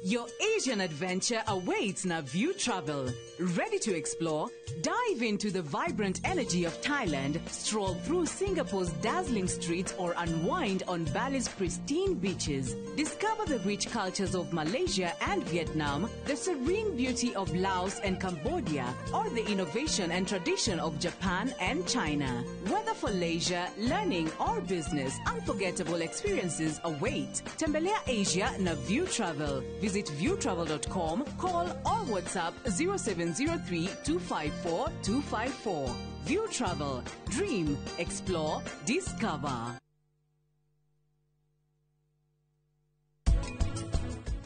Your Asian adventure awaits na View Travel. Ready to explore? Dive into the vibrant energy of Thailand, stroll through Singapore's dazzling streets, or unwind on Bali's pristine beaches. Discover the rich cultures of Malaysia and Vietnam, the serene beauty of Laos and Cambodia, or the innovation and tradition of Japan and China. Whether for leisure, learning, or business, unforgettable experiences await. Tembelea Asia na View Travel. Visit viewtravel.com, call or WhatsApp 0703 254 254. View Travel. Dream, explore, discover.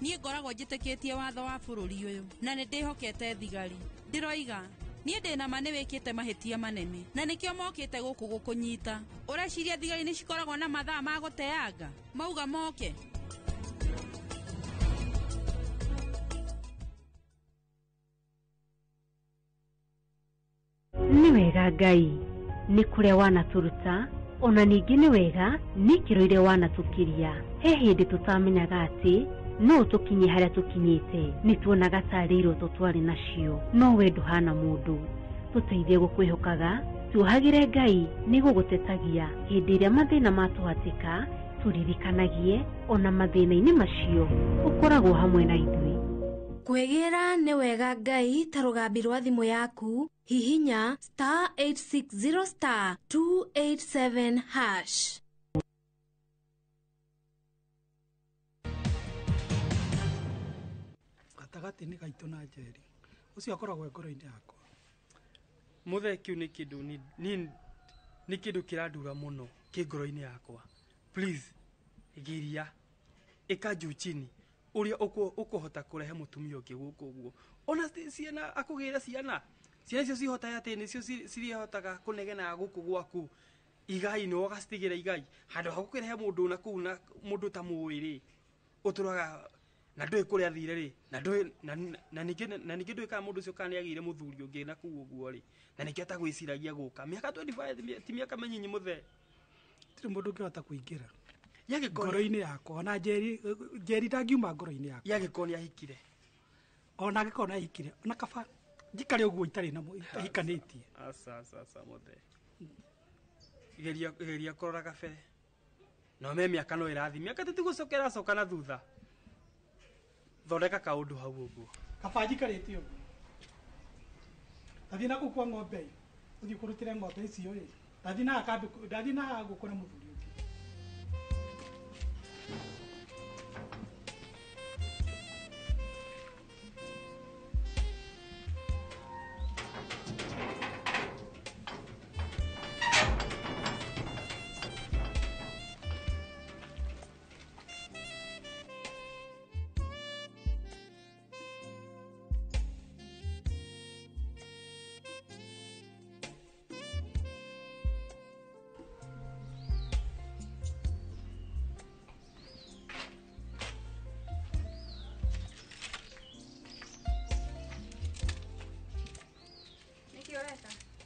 Niĩ ngoragwo njĩtĩkĩtie watho wa bũrũri ũyũ na nĩ ndĩhokete thigari. Ndĩroiga niĩ ndĩna ma nĩ wĩkĩte mahĩtia manene na nĩkĩo mokĩte gũkũ gũkũnyita. Ũreciria thigari nĩ cikoragwo na mathaa ma gũteanga? Mauga moke. Nĩ wega Ngai nĩ kũrĩa wanatũruta, ona ningĩ nĩ wega nĩ kĩro iria wanatũkiria. He hĩndĩ tũtamenyaga atĩ no tũkinye harĩa tũkinyĩte, nĩ tuonaga tarĩ iroto twarĩ nacio, no we ndũhana mũndũ. Tũteithie gũkwĩhokaga, tuohagĩre Ngai nĩ gũgũtetagia hĩndĩ ĩrĩa mathĩna matũhatĩka, tũririkanagie ona mathĩna-inĩ macio ũkoragwo hamwe na ithuĩ. Kwegera nĩ wega Ngai ta rũgambi rwa thimũ yaku, hihinya *860*287#. gatagati-inĩ gaitũ na Njeri ũcio akoragwo ngoro-inĩ yakwa. Muthe kiu ni kindu ni kindu kirandura muno kingoro-ini yakwa. Please igiria ikaju chini uria ukuhota kurehe mutumia ungi guku guo. Ona ciana akugira ciana icio cihota ati nicio cirihotaga kunegena guku gwaku. Igai no gastigira igai handu ha gukirehe mundu na kuu na mundu ta muwiri uturaga na ndui kuria thire ri na ningi ndui ka mundu cio kana agire muthuri ungi na kuu uguo ri na nikio ta gwiciragia guka miaka 25 ti miaka manyinyi muthe tiri mundu ngihota kuingira yage ngoro-ini yakwa ona Njeri ndangiuma ngoro-ini yakwa yage koni ahikire ona ngikona ahikire ona kaba njikare uguo itari na ahikanitie asa muthe geria korora kabere no me miaka no irathi miaka tigucokera coka na thutha thondeka kaundu hau uguo kaba njikarite uguo tathi na gukua ng'ombe uthi kurutire ng'ombe icio ri tathi na gukuna muthuri ungi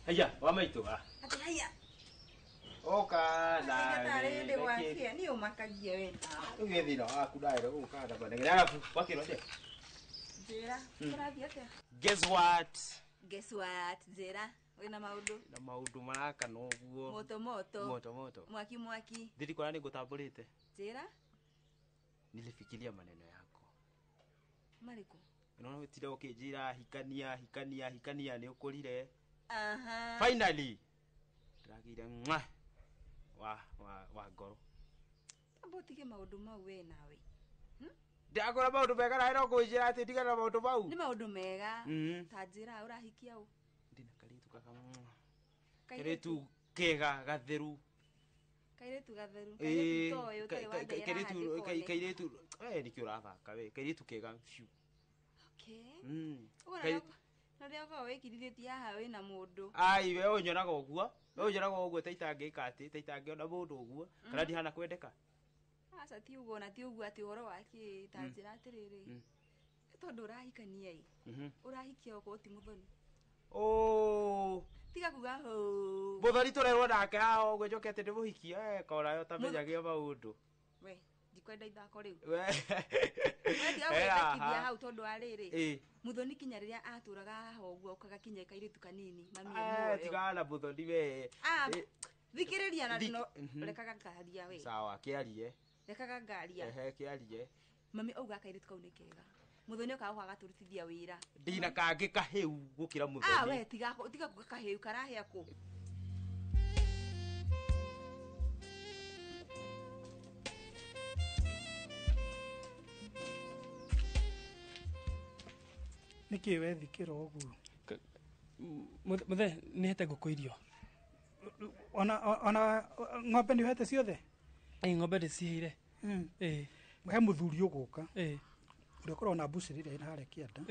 Aya, wamaitu ah. Ati haya. Oka Na na. rende wakia ni umakagia wewe. Ugethi no akudaire uka da bana. Ngara wakiro je. Zera, kurathi atia? Guess what? Guess what? Zera, wina maundu. Na maundu maraka no guo. Moto. Mwaki. Ndiri kwa nani ngutambulite? Zera? Nilifikiria maneno yako. Mariko. Unaona wetira ukijira hikania ni ukurire. Aha. Finally. Ndagire mwa. Wa ngoro. Tambotige maundu mau we nawe. Ndagora maundu mega na ino kujira ati ndigana maundu mau. Ni maundu mega. Ta njira urahikia u. Ndina karitu kaka. Karitu kega gatheru. Kairetu gatheru. Kairetu nikio rathaka we. Kairetu kega fiu. Okay. Na ria kwa wikirithiti haha wina mundu. Ai we unyonaga uguo. We unyonaga uguo taitangika ati taitangona mundu uguo. Kana ndi hana kwendeka. Asa ti uguo na ti uguo ati horo wake ta njira atiriri. Tondu urahikania i. Urahikia uko ti muthoni. Oh. Tiga kuga ho. Muthoni turerwo nake hao uguo njokete ndi muhikia kora yo tamenyagia maundu. We ndikwenda ithako riu. We ndiga gwĩtĩkithia hau tondu arĩrĩ muthoni kinya rĩrĩa atũraga haha ũguo ũkagakinya kairĩtu kanini mami muoyo tigana muthoni we thikĩrĩria na no rekaga ngaria we sawa kĩarie rekaga ngaria kĩarie mami auga kairĩtu kau nĩ kega muthoni ũkaga agatũrutithia wĩra ndina kangĩ kahĩu gũkĩra muthoni we tiga kuga kahĩu karahĩa kũ niki we thikira uguo muthe ni hete nguku irio ona ng'ombe ni hete ciothe ng'ombe ndiciheire he muthuri uguka uria korwo na mbuci riria ina haria kianda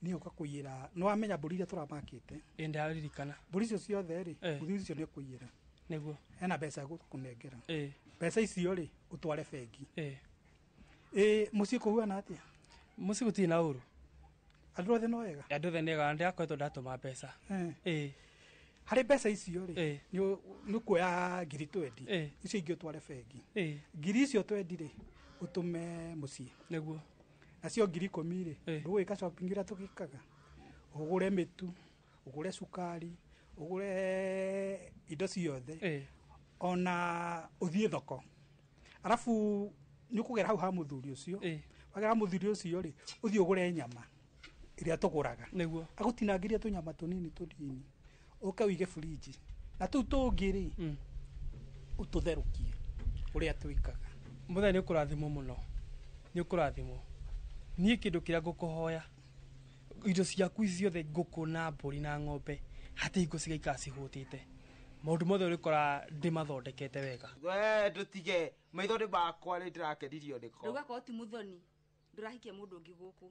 ni uka kuyira no amenya mburi iria turamakite ndaririkana mburi icio ciothe ri muthuri icio ni kuyira niguo ena mbeca gukunengera mbeca icio ri utware bengi muci kuhuana atia muci guti na uru andu othe no wega andu othe nega ndakoretwo ndatuma mbeca hari mbeca icio ri ni kuoya 20 icio ingĩ utware bengi ngiri icio twendi ri utume muciĩ niguo nacio 10,000 ri ndũgwĩka shopping iria tũgĩkaga ũgũre mĩtu ũgũre cukari ũgũre indo ciothe ona ũthiĩ thoko arafu ni ukugera hau ha muthuri ucio wagera muthuri ucio ri uthi ugure nyama iria tuguraga niguo agutinangiria tunyama tunini uka wige fridge na tu tungiri ututherukie uria twikaga muthe ni ukurathimo muno ni ukurathimo niĩ kĩndũ kĩrĩa ngũkũhoya indo ciaku ciothe ngũkũ na mbũri na ng'ombe hatirĩ hingo cigaikara cihũtĩte maũndũ mothe ũrĩkora ndĩmathondekete wega we ndũtige maitho nĩ makwa nĩ ndĩrakenirio nĩko rĩu gakorwo ti mũthoni ndũrahikia mũndũ ũngĩ gũkũ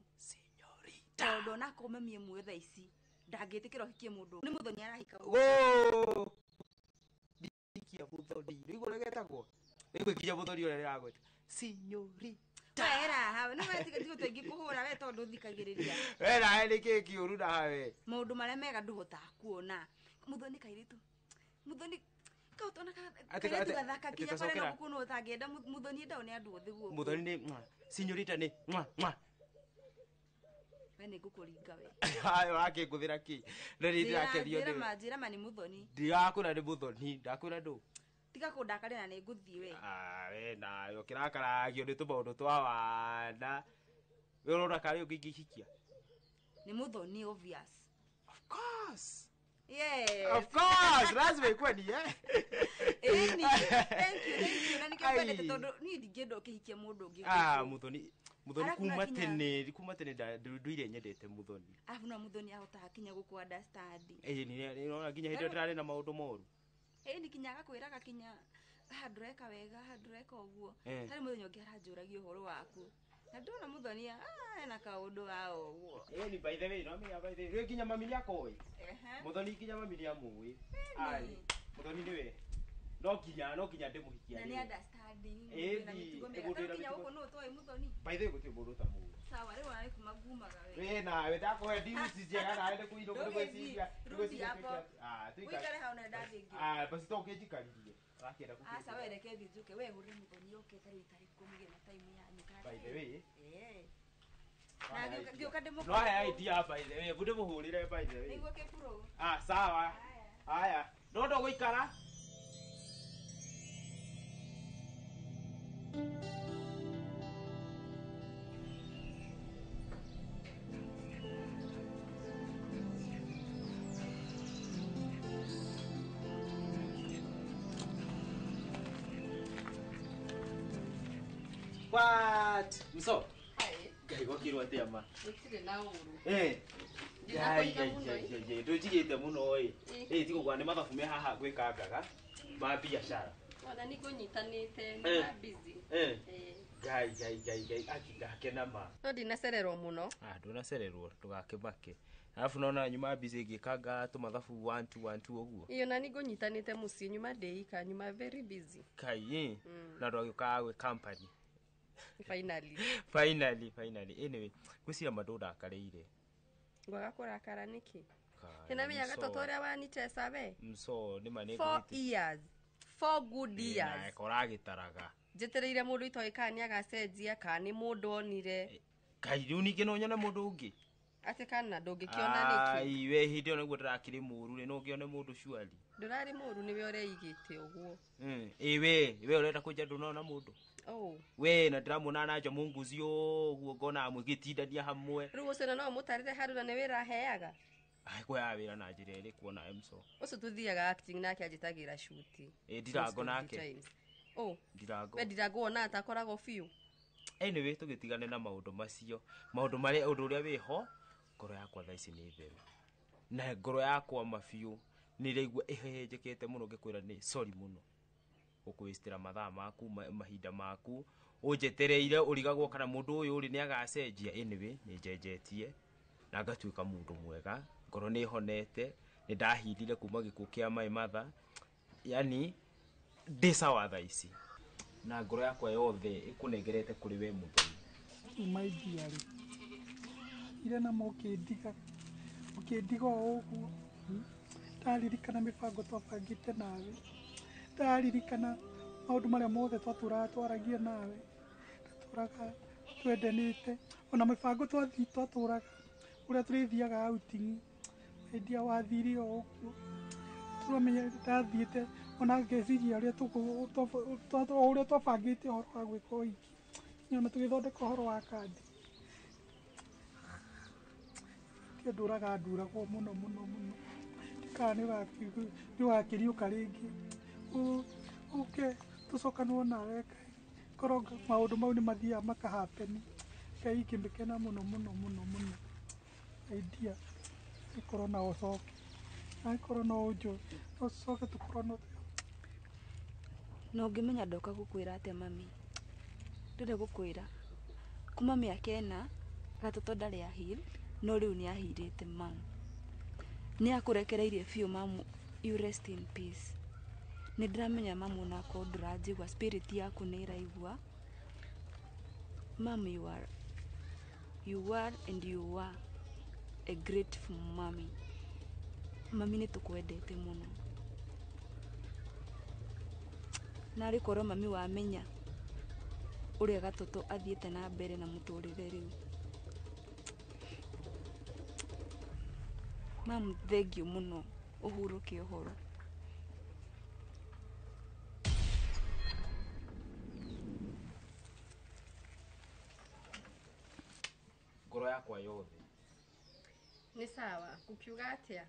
tondũ onakorwo mami ĩmwe thaa ici ndangĩtĩkĩra ũhikie mũndũ nĩ mũthoni arahika ndikia mũthoni rĩu ũregetagwo rĩu nginya mũthoni ũrĩa rĩragwĩta sinyorita wera hawe nĩ wetiga tigo tũingĩ kũhũra we tondũ ũthikagĩrĩria we nawe nĩ kĩĩ kĩũru nawe maũndũ marĩa mega ndũhotaga kuona mũthoni kairĩtu mũthoni kaũtona kairĩtu gathaka kinya pale na gũkũ nũ ũtangĩenda mũthoni enda nĩ andũ othe guo mũthoni nĩ sinyorita nĩ we nĩ ngũkũringa we hayo akĩngũthĩra kĩ na nĩ ndĩrakenio nĩ njĩra ma nĩ mũthoni ndigakwĩra nĩ mũthoni ndakwĩra ndũ tiga kũndakaria na nĩ ngũthiĩ we we nayo kĩrakaragio nĩ tũmaũndũ twa wana we ũrona karĩ ũngĩhikia nĩ mũthoni obvious of course yes of course lazima ikuwe ni eni thank you na nikapendete tondũ niĩ ndingĩenda ũkĩhikia mũndũ ũngĩ muthoni kuma tene nduire nyendete muthoni afu na muthoni ahotaga kinya gũkũ understand ni nona nginya hĩndĩ ndĩrarĩ na maũndũ moru ni kinya agakwĩraga kinya ndũreka wega ndũreka ũguo tarĩ mũthenya ũngĩ aranjũragia ũhoro waku na ndona muthoni ena kaũndũ wa ũguo ni by the way no menya by the way nginya mami nĩ akoĩ muthoni nginya mami nĩ amũĩ ai muthoni nĩ we no kinya ndĩmũhikia na nĩ understanding na mĩtugo mĩega kinya ũguo no tũĩ muthoni by the way gũtirĩ mũndũ ta mũĩ sawa rĩu arĩ kuma ngumaga we we nawe ndakũhe ndiusi njega nawe nĩ kũinũka ndũgwĩciria wĩikare hau na ndathingi basi to ũkĩnjikaririe ũrakĩenda gũkĩra sawa reke thiĩ njuke we hũrĩre muthoni oke tarĩ itarĩ kũmũgĩa na time yanyu by the way na ngĩũka ndĩmũkũ no haya idea by the way bude mũhũrĩre by the way nĩguo kĩpuro sawa haya no ndo gũikara What? Mso? Gai gokirwo atia ma? Gũtirĩ na ũru. Ndũnjigĩte mũno tigo kwa nĩ mathabu me haha gwĩkangaga ma biacara. Ona nĩ kũnyitanĩte na busy. Gai akindakena ma. No ndinacererwo mũno. Ndũnacererwo ndũgakĩmake. Alafu naona nyuma busy gĩkanga tũmathabu 1 2 ũguo. Iyo na nĩ kũnyitanĩte mũciĩ nyuma ndĩika nyuma very busy. Kai na ndo agĩũkaga gwĩ company. Finally. Anyway, gwĩciria mandũ ndakarĩire. Ngwaga kũrakara nĩkĩ? Nĩnamenyaga tũtũ ũrĩa wanitesa we. Mso nĩ manĩ 4 years. 4 good years. Na koragĩtaraga. Njetereire mũndũ itoĩ kana nĩ agacenjia kana nĩ mũndũ onire. Kai rĩu ningĩ no nyone mũndũ ũngĩ. Ate kana ndũngĩkĩona nĩkĩ? Ai we hĩndĩ ĩyo nĩguo ndĩrakĩrĩ mũru rĩ no ngĩone mũndũ shwari. Ndũrarĩ mũru nĩwe ũreigĩte ũguo. We ũrenda kũnja ndũnona mũndũ. We na ndĩramuona na nja mũngucio ũguo ngona mwĩgĩtindania hamwe. Rĩu ũcio no mũtarĩre handũ na nĩ wĩra aheaga. Kwa wĩra na njĩra ĩrĩ kuona Mso. Ũcio tuthiaga acting nake anjĩtagĩra shoot. Ndirango nake. Ndirango. We ndirango ona atakoragwo biũ. Anyway tũgĩtigane na maũndũ macio. Maũndũ marĩa ũndũ ũrĩa wĩho ngoro yakwa thaa ici nĩ theru. Na ngoro yakwa mabiũ nĩ ĩraigua ĩhehenjekete mũno ngĩkwĩra nĩ sorry mũno. Ũkwĩstĩra mathaa maku mahinda maku ũnjetereire ũrigagwo kana mũndũ ũyũ ũrĩ nĩ agacenjia anyway nĩ njenjetie na ngatuĩka mũndũ mwega ngoro nĩ honete nĩ ndahindire kuma gĩkuũ kĩa my mother yani ndĩ sawa thaa ici na ngoro yakwa yothe ĩkũnengerete kũrĩ we mũthoni my dear ire na mũkĩndiga ũguo ndaririkana mĩbango twabangĩte nawe ndaririkana maũndũ marĩa mothe twatũragia nawe twatũraga twendanĩte ona mĩbango twatũraga ũrĩa tũrĩthiaga outing hĩndĩ wathire ũguo tũramenya ndathiĩte ona ngeciria ũrĩa twabangĩte ũhoro wa gwĩka ũhiki nyona tũgĩthondeka ũhoro wa kandi ndũragwo mũno kana nĩũgakĩriũka rĩngĩ tũcokanwo nawe korwo maũndũ mau nĩ mathiaga makahapeni Ngai kindikena muno muno muno muno. Idea ikorwo na ucoke. Ikorwo na ujo. Ucoke tukorwo na no ngimenya ndoka gukwira atia mami. Ndire gukwira kuma miaka ena gatoto ndari ahil no riu ni ahirite mam. Ni akurekereirie biu mamu, you rest in peace. Ni ndiramenya mamu na ko ndurajigwa spirit yaku ni iraigua. Mom, you are and you are a grateful mommy. Mami ni tukwendete muno. Nari korwo mami wamenya uria gatoto athiete na mbere na muturire riu. Mam, thank you muno. Uhuruke uhoro. Ngoro yakwa yothe. Ni sawa, kukiuga atia?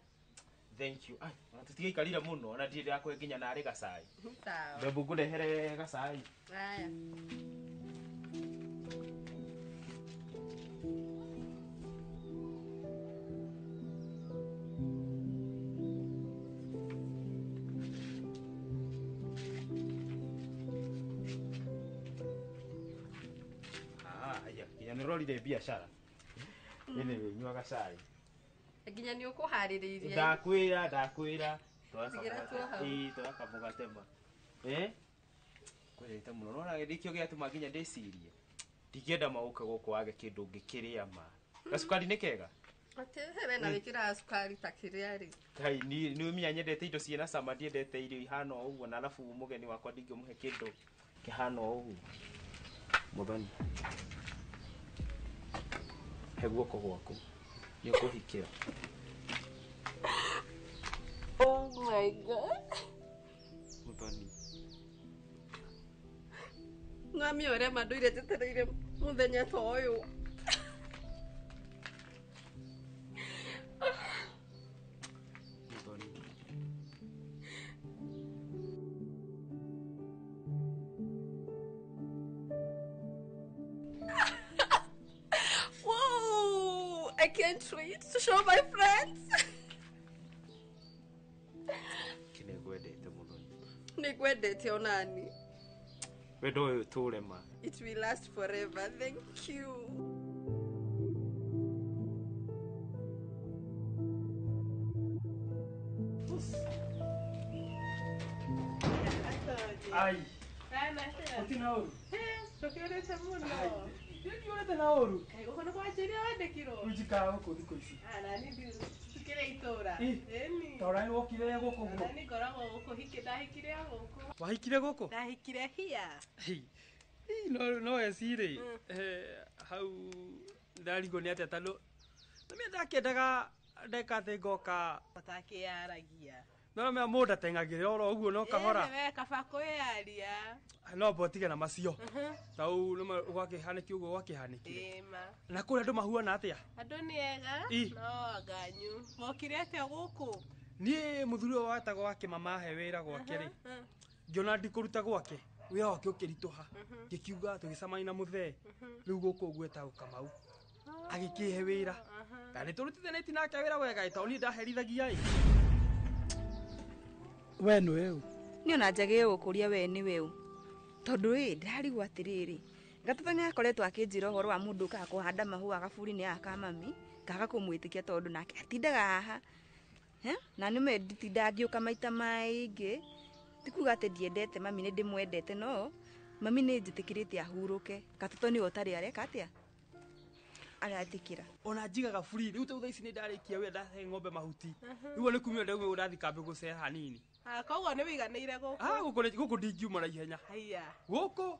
Thank you. Ai, tutigiikarira muno, ona ndire yakwe nginya na ari gacai. Sawa. Bebu ngurehere gacai. Aya. Nirorire biashara. Ene nyua gacai. Nginya ni ukuhariririe. Ndakwira. Sigira tu hau. Twaka mugatema. Kwirite muno nona ndikio giatuma nginya ndicirie. Ndikienda mauke guku wage kindu ngikiria ma. Gacukari ni kega. Atere na wikira sukari takiria ri. Kai ni umenya nyendete indo ciena cama ndiendete irio ihana uguo na alafu mugeni wakwa ndingimuhe kindu kihana uguo. Muthoni. Guoko gwaku ni ukuhikira. Oh my god. Muthoni. Ngami ore maduire tetereire muthenya to uyu. Muthoni. I can't wait to show my friends. Kinegwendete muno. Nigwendete onani. Wendo uyu turema. It will last forever. Thank you. Ai. Utina oru. Tukiorete muno. Ndio urete na oru. Ukono kwa chiria wandikiro. Ujika huko thiko ici. Nani ndio tukire itora. Eni. Tora ni wokire guku guku. Nani koragwo guku hikidahikire guku. Wahikire guku? Ndahikire hia. No esire. Hau ndarigo ni atia talo. Nami ndakendaga ndekathe ngoka. Atakiaragia. No me amuda tengagire oro uguo no kahora. We kabako yaria. No botige na macio. Tau no ugakihaniki uguo ugakihanikire. Na kule andu mahuana atia? Andu ni ega no aganyu. Mokire atia guku? Nie muthuri watago wake mama he wira gwake ri. Ngiona ndikuruta gwake. Wira wake ukirituha. Gikiuga tugicamani na muthe. Riu guku gweta Kamau. Agikihe wira. Tani turutite neti nake wira wega itauni ndaherithagia i. We ni weu. Ni ona njage gukuria we ni weu. Tondu ndarigwo atiriri. Gatoto ni akoretwo akinjira horo wa mundu ka kuhanda mahua gaburi ni aka mami. Kaga kumwitikia tondu nake atindaga haha. Na nime nditinda ngiuka maita maingi. Tikuga ati ndiendete mami ni ndimwendete no. Mami ni njitikirite ahuruke. Gatoto ni otari areka atia. Aratikira. Ona njigaga buri riu tau thaici ni ndarikia we ndahe ng'ombe mahuti. Riu ni kumio ndaume urathi kambe guceha hanini. Koguo ni wiganiire guku. Guku ndingiuma na ihenya. Haiya. Guku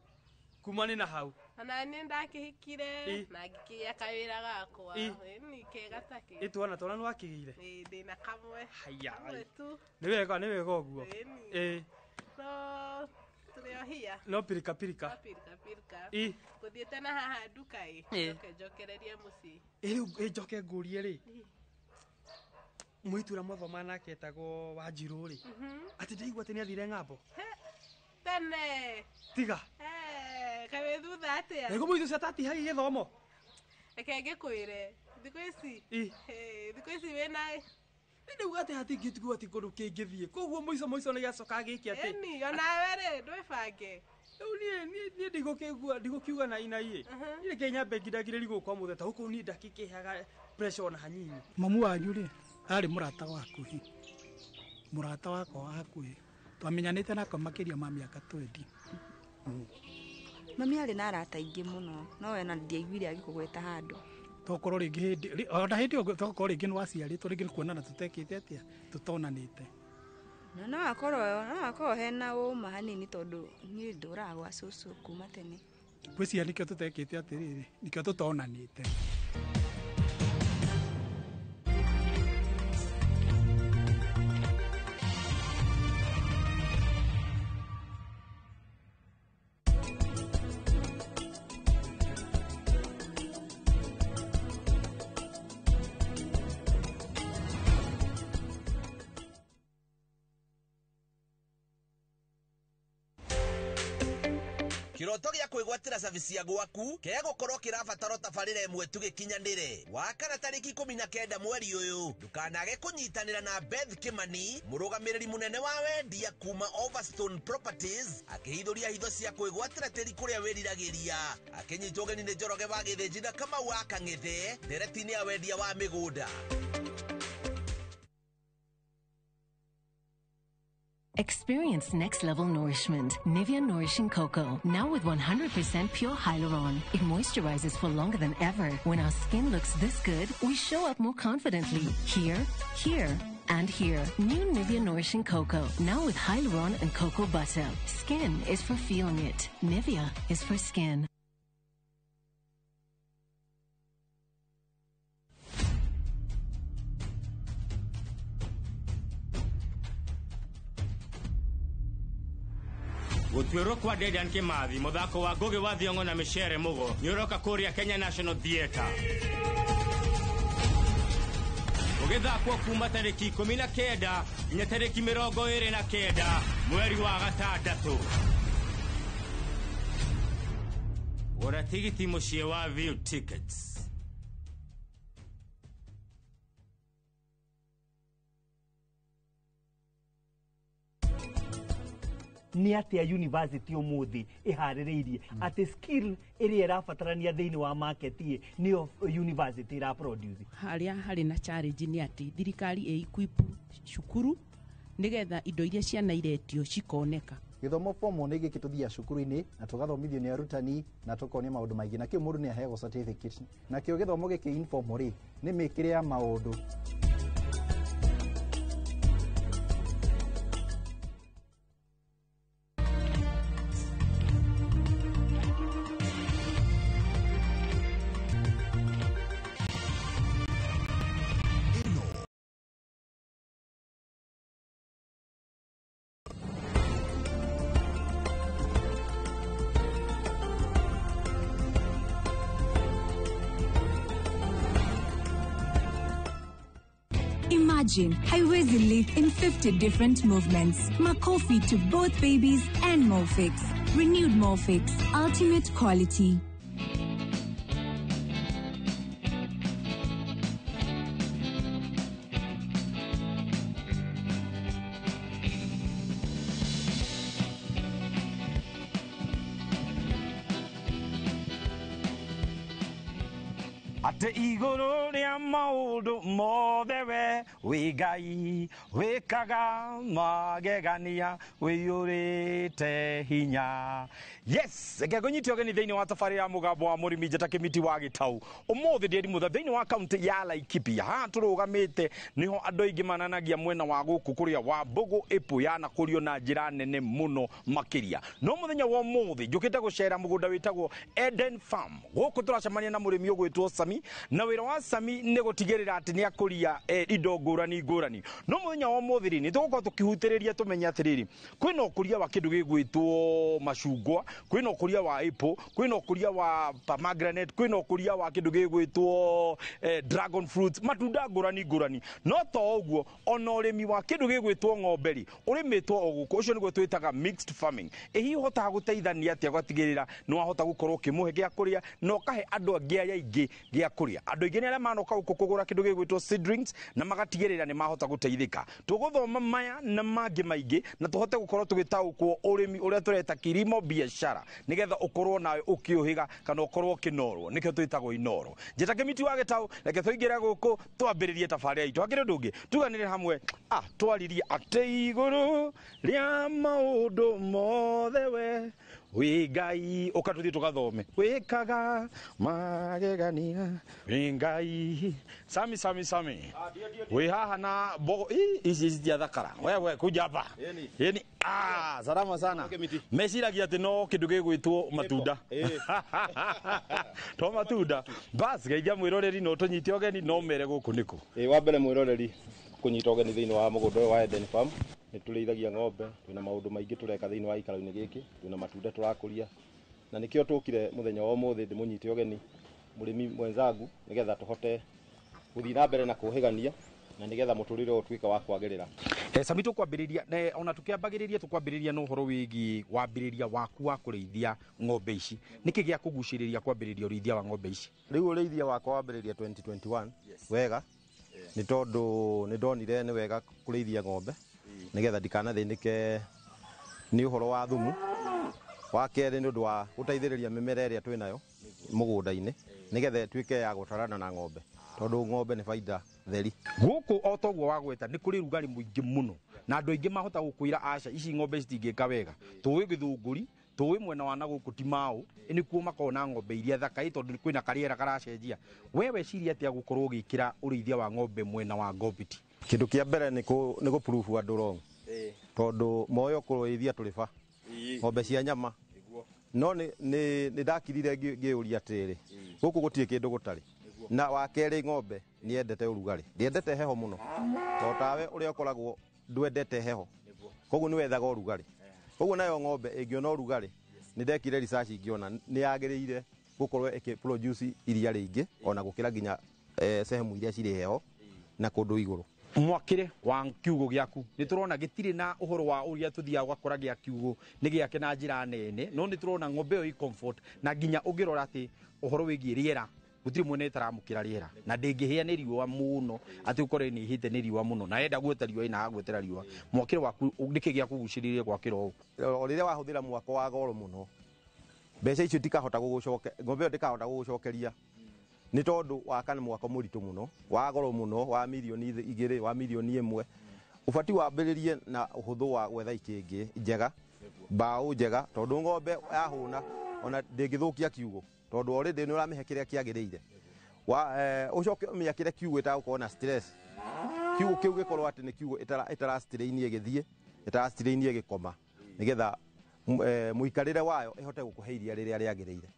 kumane na hau. Na ni ndakihikire na ngikia kawira gakwa. Ni kega take. Itwana twana nwakigeire. Ndina kamwe. Haiya. Ni wega uguo. No turiohia. No pirika pirika. Pirika. Kuthiete na haha duka njokererie muci. Riu njoke ngurie ri. Muitura mathoma nake etagwo Wanjiru ri. Ati ndaigua ati ni athire ng'ambo. Tene. Tiga. Kawe thutha atia. Ego muithu cia tati hai githomo. Eke ngikwire. Thikũ ici. Thikũ ici wĩna Nĩ ugate hatingĩtigwo ati kũndũ kĩngĩthiĩ. Koguo mũico nĩ gĩacoka gĩkĩ atĩ. Eni, onawe rĩ, ndwĩbange. Niĩ ndigũkiuga na inaiĩ. Niĩ Kenya bengi ndagirĩri gũkwa mũtheta huko niĩ ndakĩkĩhaga pressure na hanini. Mamu wanyu rĩ, arĩ mũrata waku. Mũrata wakwa wa hakuhĩ. Twamenyanĩte nako makĩria ma mĩaka 20. Mami arĩ na arata aingĩ mũno, no we na ndiaiguire agĩkũgweta handũ. Tokorwo rĩngĩ hĩndĩ, ona hĩndĩ ĩyo tokorwo rĩngĩ nĩ waciarĩtwo rĩngĩ kuonana tũtekĩte atĩa, tũtonanĩte. No akorwo hena ũma hanini tondũ niĩ ndũraga gwa cũcũ kuma tene. Gwĩciria nĩkĩo tũtekĩte atĩrĩrĩ, nĩkĩo tũtonanĩte. Kiroto gĩa kwĩgwatĩra cabici ya gwaku kĩa gũkorwo kĩrabatara tabarĩra ĩmwe tu gĩkinyanĩre. Wakana tarĩki 19 mweri ũyũ, ndũkanage kũnyitanĩra na Beth Kimani, mũrũgamĩrĩri mũnene wa wendia kuma Overstone Properties, akĩhithũria hitho cia kwĩgwatĩra tĩri kũrĩa wĩriragĩria. Akĩnyitwo ũgeni nĩ Njoroge wa Gĩthĩnji na Kamau wa Kang'ethe, nderetinĩ ya wendia wa mĩgũnda. Experience next level nourishment. Nivea Nourishing Cocoa. Now with 100% pure hyaluron. It moisturizes for longer than ever. When our skin looks this good, we show up more confidently. Here, here, and here. New Nivea Nourishing Cocoa. Now with hyaluron and cocoa butter. Skin is for feeling it. Nivea is for skin. Gũtuĩrwo kwa Dedan Kimathi, mũthako wa Ngũgĩ wa Thiong'o na Micere Mugo nĩ ũroka kũrĩa Kenya National Theatre. Ũgĩthakwo kuma tarĩki 19 nginya tarĩki 29 mweri wa gatandatũ. Gũra tigiti mũciĩ wa View Tickets. Nĩ atĩa university ũmũthĩ ĩharĩrĩirie atĩ skill ĩrĩa ĩrabatarania thĩinĩ wa market nĩyo university ĩra produce. Harĩa harĩ na challenge nĩ atĩ thirikari ĩ-equip cukuru nĩgetha indo iria ciana iretio cikoneka. Gĩthomo form 1 gĩkĩ tũthiaga cukuru-inĩ na tũgathomithio nĩ arutani na tũkonio maũndũ maingĩ na kĩo mũndũ nĩ aheagwo certificate. Na kĩo gĩthomo gĩkĩ informal rĩ nĩ mĩkĩre ya maũndũ. Imagine haiwezi live in 50 different movements. Makofi to both babies and Morphix. Renewed Morphix, ultimate quality. Ate igũrũ rĩa maũndũ mothe we wĩ Ngai wĩkaga magegania wĩyũrĩte hinya. Yes, ngegũnyitio ũgeni thĩinĩ wa tabarĩra ya mũgambo wa mũrĩmi Njata Kĩmiti wa Gĩtaũ. Ũmũthĩ ndĩri mũtha thĩinĩ wa kaunti ya Laikipia. Haha tũrũgamĩte nĩho andũ aingĩ mananagia mwena wa gũkũ kũrĩa wa Mbũgũ Ĩpũ yanakũrio na njĩra nene mũno makĩria. No mũthenya wa ũmũthĩ njũkĩte gũcera mũgũnda wĩtagwo Eden Farm. Gũkũ tũracemania na mũrĩmi ũgwĩtwo Sami, na wĩra wa Sami nĩ gũtigĩrĩra atĩ nĩ akũria indo ngũrani ngũrani. No mũthenya wa ũmũthĩ nĩ tũgũkorwo tũkĩhutĩrĩria tũmenye atĩrĩrĩ, kwĩna ũkũria wa kĩndũ gĩgwĩtwo macungwa, kwĩna ũkũria wa apple, kwĩna ũkũria wa pomegranate, kwĩna ũkũria wa kĩndũ gĩgwĩtwo dragon fruits, matunda ngũrani ngũrani. No to ũguo, ona ũrĩmi wa kĩndũ gĩgwĩtwo ng'ombe rĩ ũrĩmĩtwo o gũkũ, ũcio nĩguo twĩtaga mixed farming. Hihi ũhotaga gũteithania atĩa gũtigĩrĩra nĩ wahota gũkorwo ũkĩmũhe gĩa kũrĩa na ũkahe andũ angĩ aya aingĩ gĩa gĩa kũrĩa andũ aingĩ nĩ arĩa manoka gũkũ kũgũra kĩndũ gĩgwĩtwo seedlings na magatigĩrĩra nĩ mahota gũteithĩka tũgũthoma maya na mangĩ maingĩ na tũhote gũkorwo tũgĩtaũkwo ũrĩmi ũrĩa tũreta kilimo biashara nĩgetha ũkorwo nawe ũkĩũhĩga kana ũkorwo ũkĩnorwo nĩkĩo twĩtagwo inoro njĩta Kĩmiti wa Gĩtaũ reke tũingĩre gũkũ twambĩrĩrie tabarĩra itũ hakĩrĩ ũndũ ũngĩ tuganĩre hamwe twaririe atĩ igũrũ rĩa maũndũ mothe we wĩ Ngai ũkatũthiĩ tũgathome wĩkaga magegania wĩ Ngai Sami wĩ haha na mbogo ici citiathakara wewe kuja hapa yani salama sana meciragia atĩ no kĩndũ gĩgwĩtwo matunda to matunda bas geithia mwĩroreri no tũnyite ũgeni no mere gũkũ nĩkũ wa mbere mwĩroreri kũnyita ũgeni thĩinĩ wa mũgũnda wa Eden Farm nĩ tũrĩithagia ng'ombe twĩna maũndũ maingĩ tũreka thĩinĩ wa ikaro-inĩ gĩkĩ twĩna matunda tũrakũria na nĩkĩo tũkire mũthenya wa ũmũthĩ ndĩmũnyite ũgeni mũrĩmi mwenzangu nĩgetha tũhote gũthiĩ na mbere na kũhĩgania na nĩgetha mũtũrĩre ũtuĩke wa kwagĩrĩra Sami tũkwambĩrĩria ona tũkĩambagĩrĩria tũkwambĩrĩria na ũhoro wĩgiĩ wambĩrĩria waku wa kũrĩithia ng'ombe ici nĩkĩ gĩa kũgucĩrĩria kwambĩrĩria ũrĩithia wa ng'ombe ici rĩu ũrĩithia wakwa wambĩrĩria 2021 wega nĩ tondũ nĩ ndonire nĩ wega kũrĩithia ng'ombe nĩgetha ndikanathĩnĩke nĩ ũhoro wa thumu wa kerĩ nĩ ũndũ wa gũteithĩrĩria mĩmera ĩrĩa twĩnayo mũgũnda-inĩ nĩgetha ĩtuĩke ya gũtarana na ng'ombe tondũ ng'ombe nĩ baida theri gũkũ o toguo wagweta nĩ kũrĩ rugarĩ mũingĩ mũno na andũ aingĩ mahota gũkwĩra aca ici ng'ombe citingĩka wega tũĩ Gĩthũngũri tũĩ mwena wa Nagũkũ Timaũ nĩkuo makona ng'ombe iria thaka tondũ kwĩna karĩera karacenjia wewe ciria atĩa gũkorwo ũgĩkĩra ũrĩithia wa ng'ombe mwena wa Ngobiti kĩndũ kĩa mbere nĩ gũ-prove andũ wrong tondũ moyo kũrĩithia tũrĩba ng'ombe cia nyama no nĩ ndakirire ngĩũria atĩrĩ gũkũ gũtirĩ kĩndũ gũtarĩ na wa kerĩ ng'ombe nĩ endete ũrugarĩ ndiendete heho mũno tondũ tawe ũrĩa ũkoragwo ndwendete heho koguo nĩ wethaga ũrugarĩ koguo nayo ng'ombe ĩngĩona ũrugarĩ nĩ ndekire research ingĩona nĩ yagĩrĩire gũkorwo ĩkĩ-produce iria rĩingĩ ona gũkĩra nginya sehemu iria cirĩ heho na kũndũ igũrũ mwakĩre wa kiugo gĩaku nĩ tũrona gĩtirĩ na ũhoro wa ũrĩa tũthiaga ũgakora gĩa kiugo nĩ gĩake na njĩra nene no nĩ tũrona ng'ombe ĩyo comfort na nginya ũngĩrora atĩ ũhoro wĩgiĩ rĩera gũtirĩ mwene ĩtaramũkĩra rĩera na ndĩngĩhĩa nĩ riũa mũno atĩ ũkorwo nĩ ihĩte nĩ riũa mũno na yenda gweta riũa ina gwetera riũa mwakĩre waku nĩkĩ gĩa kũgucĩrĩria gwakĩra ũũ o rĩrĩa wahũthĩra mwako wa goro mũno mbeca icio tikahota ng'ombe ĩyo ndĩkahota gũgũcokeria nĩ tondũ waka nĩ mwako mũritũ mũno wa goro mũno wa mirioni 2 wa mirioni 1 ũbati wambĩrĩrie na ũhũthũ wa gwetha ikĩngĩ njega mbaũ njega tondũ ng'ombe yahũna ona ndĩngĩthũkia kiugo tondũ already nĩ ũramĩhe kĩrĩa kĩagĩrĩire ũcoke ũmĩakĩre kiugo ĩtagũkorwo na stress kiugo kĩu gĩkorwo atĩ nĩ kiugo ĩtarastirĩinie gĩthiĩ ĩtarastirĩinie gĩkoma nĩgetha mũikarĩre wayo ĩhote gũkũhe iria rĩrĩa rĩagĩrĩire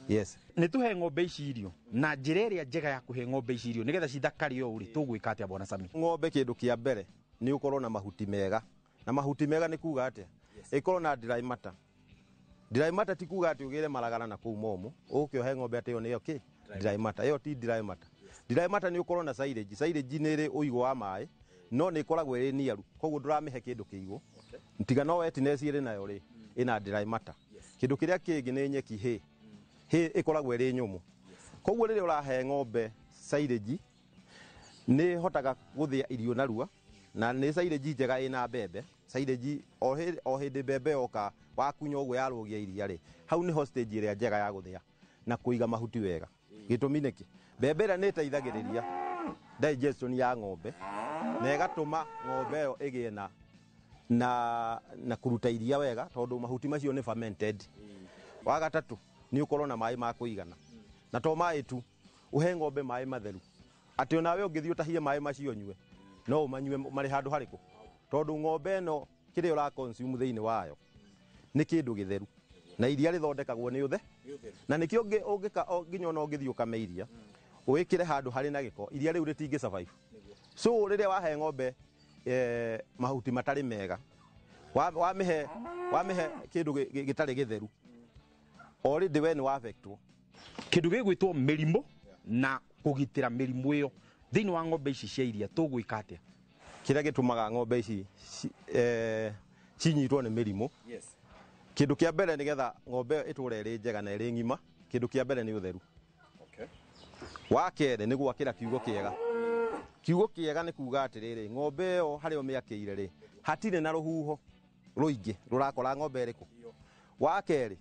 yes nĩ tũhe ng'ombe ici irio na njĩra ĩrĩa njega ya kũhe ng'ombe ici irio nĩgetha cithakare ũũ rĩ tũgwĩka atĩa bwana Sami ng'ombe kĩndũ kĩa mbere nĩ ũkorwo na mahuti mega na mahuti mega nĩ kuga atĩa ĩkorwo na dry matter dry matter ti kuga atĩ ũgĩre maragara na kũu momũ ũkĩohe ng'ombe atĩ ĩyo nĩyo kĩ dry matter ĩyo ti dry matter dry matter nĩ ũkorwo na silage nĩ ĩrĩ ũigũ wa maĩ no nĩ ĩkoragwo ĩrĩ niaru koguo ndũramĩhe kĩndũ kĩigũ tiga no wetness ĩrĩ nayo rĩ ĩna dry matter kĩndũ kĩrĩa kĩngĩ nĩ nyeki hay ĩkoragwo ĩrĩ nyũmũ koguo rĩrĩa ũrahe ng'ombe silage nĩ hotaga gũthĩa irio narua na nĩ silage njega ĩna mbembe silage o hĩndĩ mbembe yoka wakunya ũguo yarũgia iria rĩ hau nĩho stage ĩrĩa njega ya gũthĩa na kũiga mahuti wega gĩtũmi nĩkĩ mbembe ĩrĩa nĩ ĩteithagĩrĩria digestion ya ng'ombe na ĩgatũma ng'ombe ĩyo ĩgĩe na kũruta iria wega tondũ mahuti macio nĩ fermented wa gatatũ nĩ ũkorwo na maĩ ma kũigana na to maĩ tu ũhe ng'ombe maĩ matheru atĩ onawe ũngĩthiĩ ũtahie maĩ macio nyue no ũmanyue marĩ handũ harĩkũ tondũ ng'ombe ĩno kĩrĩa ũra consume thĩinĩ wayo nĩ kĩndũ gĩtheru na iria rĩthondekagwo nĩ ũthe na nĩkĩo nginya ona ũngĩthiĩ ũkame iria ũwĩkĩre handũ harĩ na gĩko iria rĩu rĩtingĩ survive so rĩrĩa wahe ng'ombe mahuti matarĩ mega wamĩhe kĩndũ gĩtarĩ gĩtheru already we nĩ wafectwo kĩndũ gĩgwĩtwo mĩrimũ na kũgitĩra mĩrimũ ĩyo thĩinĩ wa ng'ombe ici cia iria tũgwĩka atĩa kĩrĩa gĩtũmaga ng'ombe ici cinyitwo nĩ mĩrimũ kĩndũ kĩa mbere nĩgetha ng'ombe ĩtũre ĩrĩ njega na ĩrĩ ng'ima kĩndũ kĩa mbere nĩ ũtheru wa kere nĩ gwakĩra kiugo kĩega. Kiugo kĩega nĩ kuuga atĩrĩrĩ, ng'ombe ĩyo harĩa ũmĩakĩire rĩ, hatirĩ na rũhuho rũingĩ rũrakora ng'ombe ĩrĩkũ. Wa kerĩ,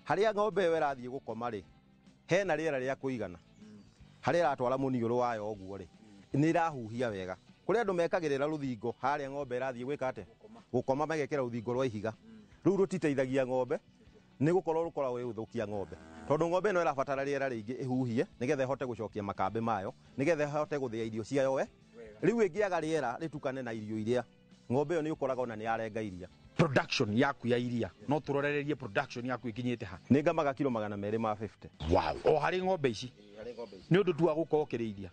harĩa ng'ombe ĩyo ĩrathiĩ gũkoma rĩ, hena rĩera rĩa kũigana. Harĩa ĩratwara mũniũrũ wayo ũguo rĩ, nĩ ĩrahuhia wega. Kũrĩ andũ mekagĩrĩra rũthingo harĩa ng'ombe ĩrathiĩ gwĩka atĩa, gũkoma magekĩra rũthingo rwa ihiga. Rũu rũtiteithagia ng'ombe, nĩ gũkorwo rũkoragwo rũgĩthũkia ng'ombe. Tondũ ng'ombe ĩno ĩrabatara rĩera rĩingĩ ĩhuhie nĩgetha ĩhote gũcokia makambĩ mayo, nĩgetha ĩhote gũthĩa irio ciayo we. Rĩu ĩngĩaga rĩera rĩtukane na irio iria, ng'ombe ĩyo nĩ ũkoraga ona nĩ yarenga iria. Production yaku ya iria no turorererie production yaku ikinyite ha. Nĩ ngamaga kilo 250. Wow, o harĩ ng'ombe ici. Nĩ ũndũ tu wa gũkorwo ũkĩrĩithia.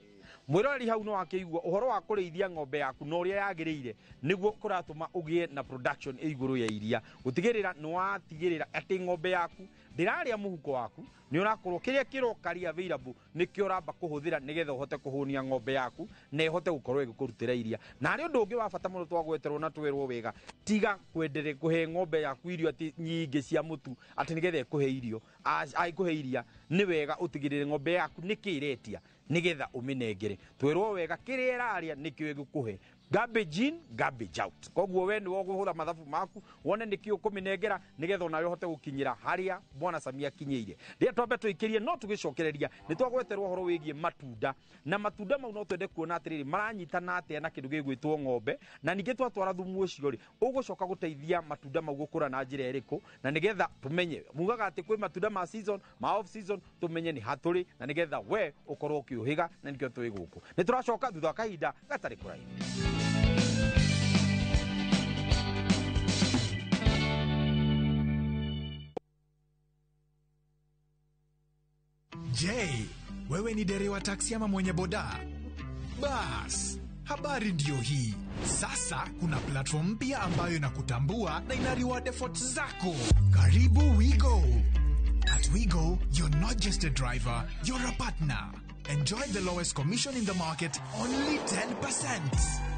Mwĩroreri hau no wakĩigua ũhoro wa kũrĩithia ng'ombe yaku no ũrĩa yagĩrĩire nĩguo kũratũma ũgĩe na production igũrũ ya iria. Gũtigĩrĩra nĩ watigĩrĩra atĩ ng'ombe yaku ndĩrarĩa mũhuko waku, nĩ ũrakorwo kĩrĩa kĩrokaria available nĩkĩo ũramba kũhũthĩra nĩgetha ũhote kũhũnia ng'ombe yaku na ĩhote gũkorwo ĩgĩkũrutĩra iria. Na harĩ ũndũ ũngĩ wa bata mũno twagweterwo na twĩrwo wega, tiga kwenderea kũhe ng'ombe yaku irio atĩ nyingĩ cia mũtu atĩ nĩgetha ĩkũhe irio, ĩkũhe iria. Nĩ wega ũtigĩrĩre ng'ombe yaku nĩkĩ ĩretia nĩgetha ũmĩnengere. Twĩrwo wega kĩrĩa ĩrarĩa nĩkĩo ĩgũkũhe. Garbage in, garbage out. Koguo we nĩ ũgũhũra mathabu maku wone nĩkĩo ũkũmĩnengera nĩgetha onawe ũhote gũkinyĩra harĩa Bwana Samia akinyĩire. Rĩrĩa twambe tũikĩrie no tũgĩcokereria nĩ twagweterwo ũhoro wĩgiĩ matunda, na matunda mau no twende kuona atĩrĩrĩ maranyitana atĩa na kĩndũ gĩgwĩtwo ng'ombe, na ningĩ twatwara thumu ũcio rĩ ũgũcoka gũteithia matunda mau gũkũra na njĩra ĩrĩkũ, na nĩgetha tũmenye mugaga atĩ kwĩ matunda ma season ma off season, tũmenye nĩ hatũrĩ na nĩgetha we ũkorwo ũkĩũhĩga na nĩkĩo twĩ gũkũ. Nĩ tũracoka thutha wa kahinda gatarĩ kũraihu. Je, wewe ni dereva taksi ama mwenye boda? Bas, habari ndio hii. Sasa kuna platform mpya ambayo inakutambua na ina reward efforts zako. Karibu WeGo. At WeGo, you're not just a driver, you're a partner. Enjoy the lowest commission in the market, only 10%.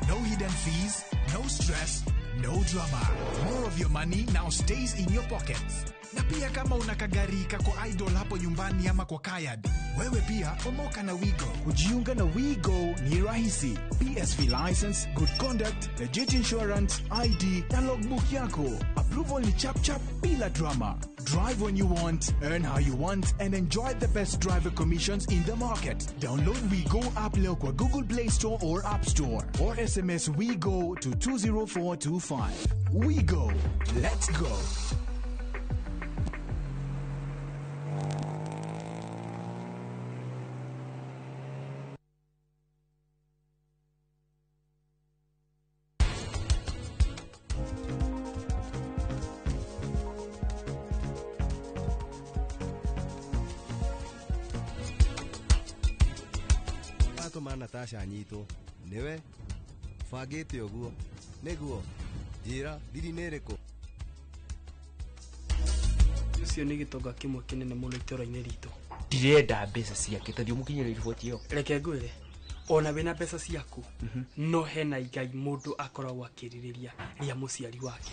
No hidden fees, no stress, no drama. More of your money now stays in your pockets. Na pia kama una kagari kako idle hapo nyumbani ama kwa kayad, wewe pia omoka na WeGo. Kujiunga na WeGo ni rahisi. PSV license, good conduct, legit insurance, ID na logbook yako. Approval ni chap chap bila drama. Drive when you want, earn how you want, and enjoy the best driver commissions in the market. Download WeGo app leo kwa Google Play Store or App Store, or SMS WeGo to 20425. WeGo, let's go. Natasha anyitwo niwe bangĩte ũguo nĩguo njĩra thiri nĩ ĩrĩkũ. Ũcio nĩ gĩtonga kĩmwe kĩnene mũno itũũra-inĩ ritũ. Ndirenda mbeca ciake tondũ mũkinyĩre riboti ĩyo. Reke ngwĩre ona wĩna mbeca ciaku no hena igai mũndũ akoragwo akĩrirĩria rĩa mũciari wake.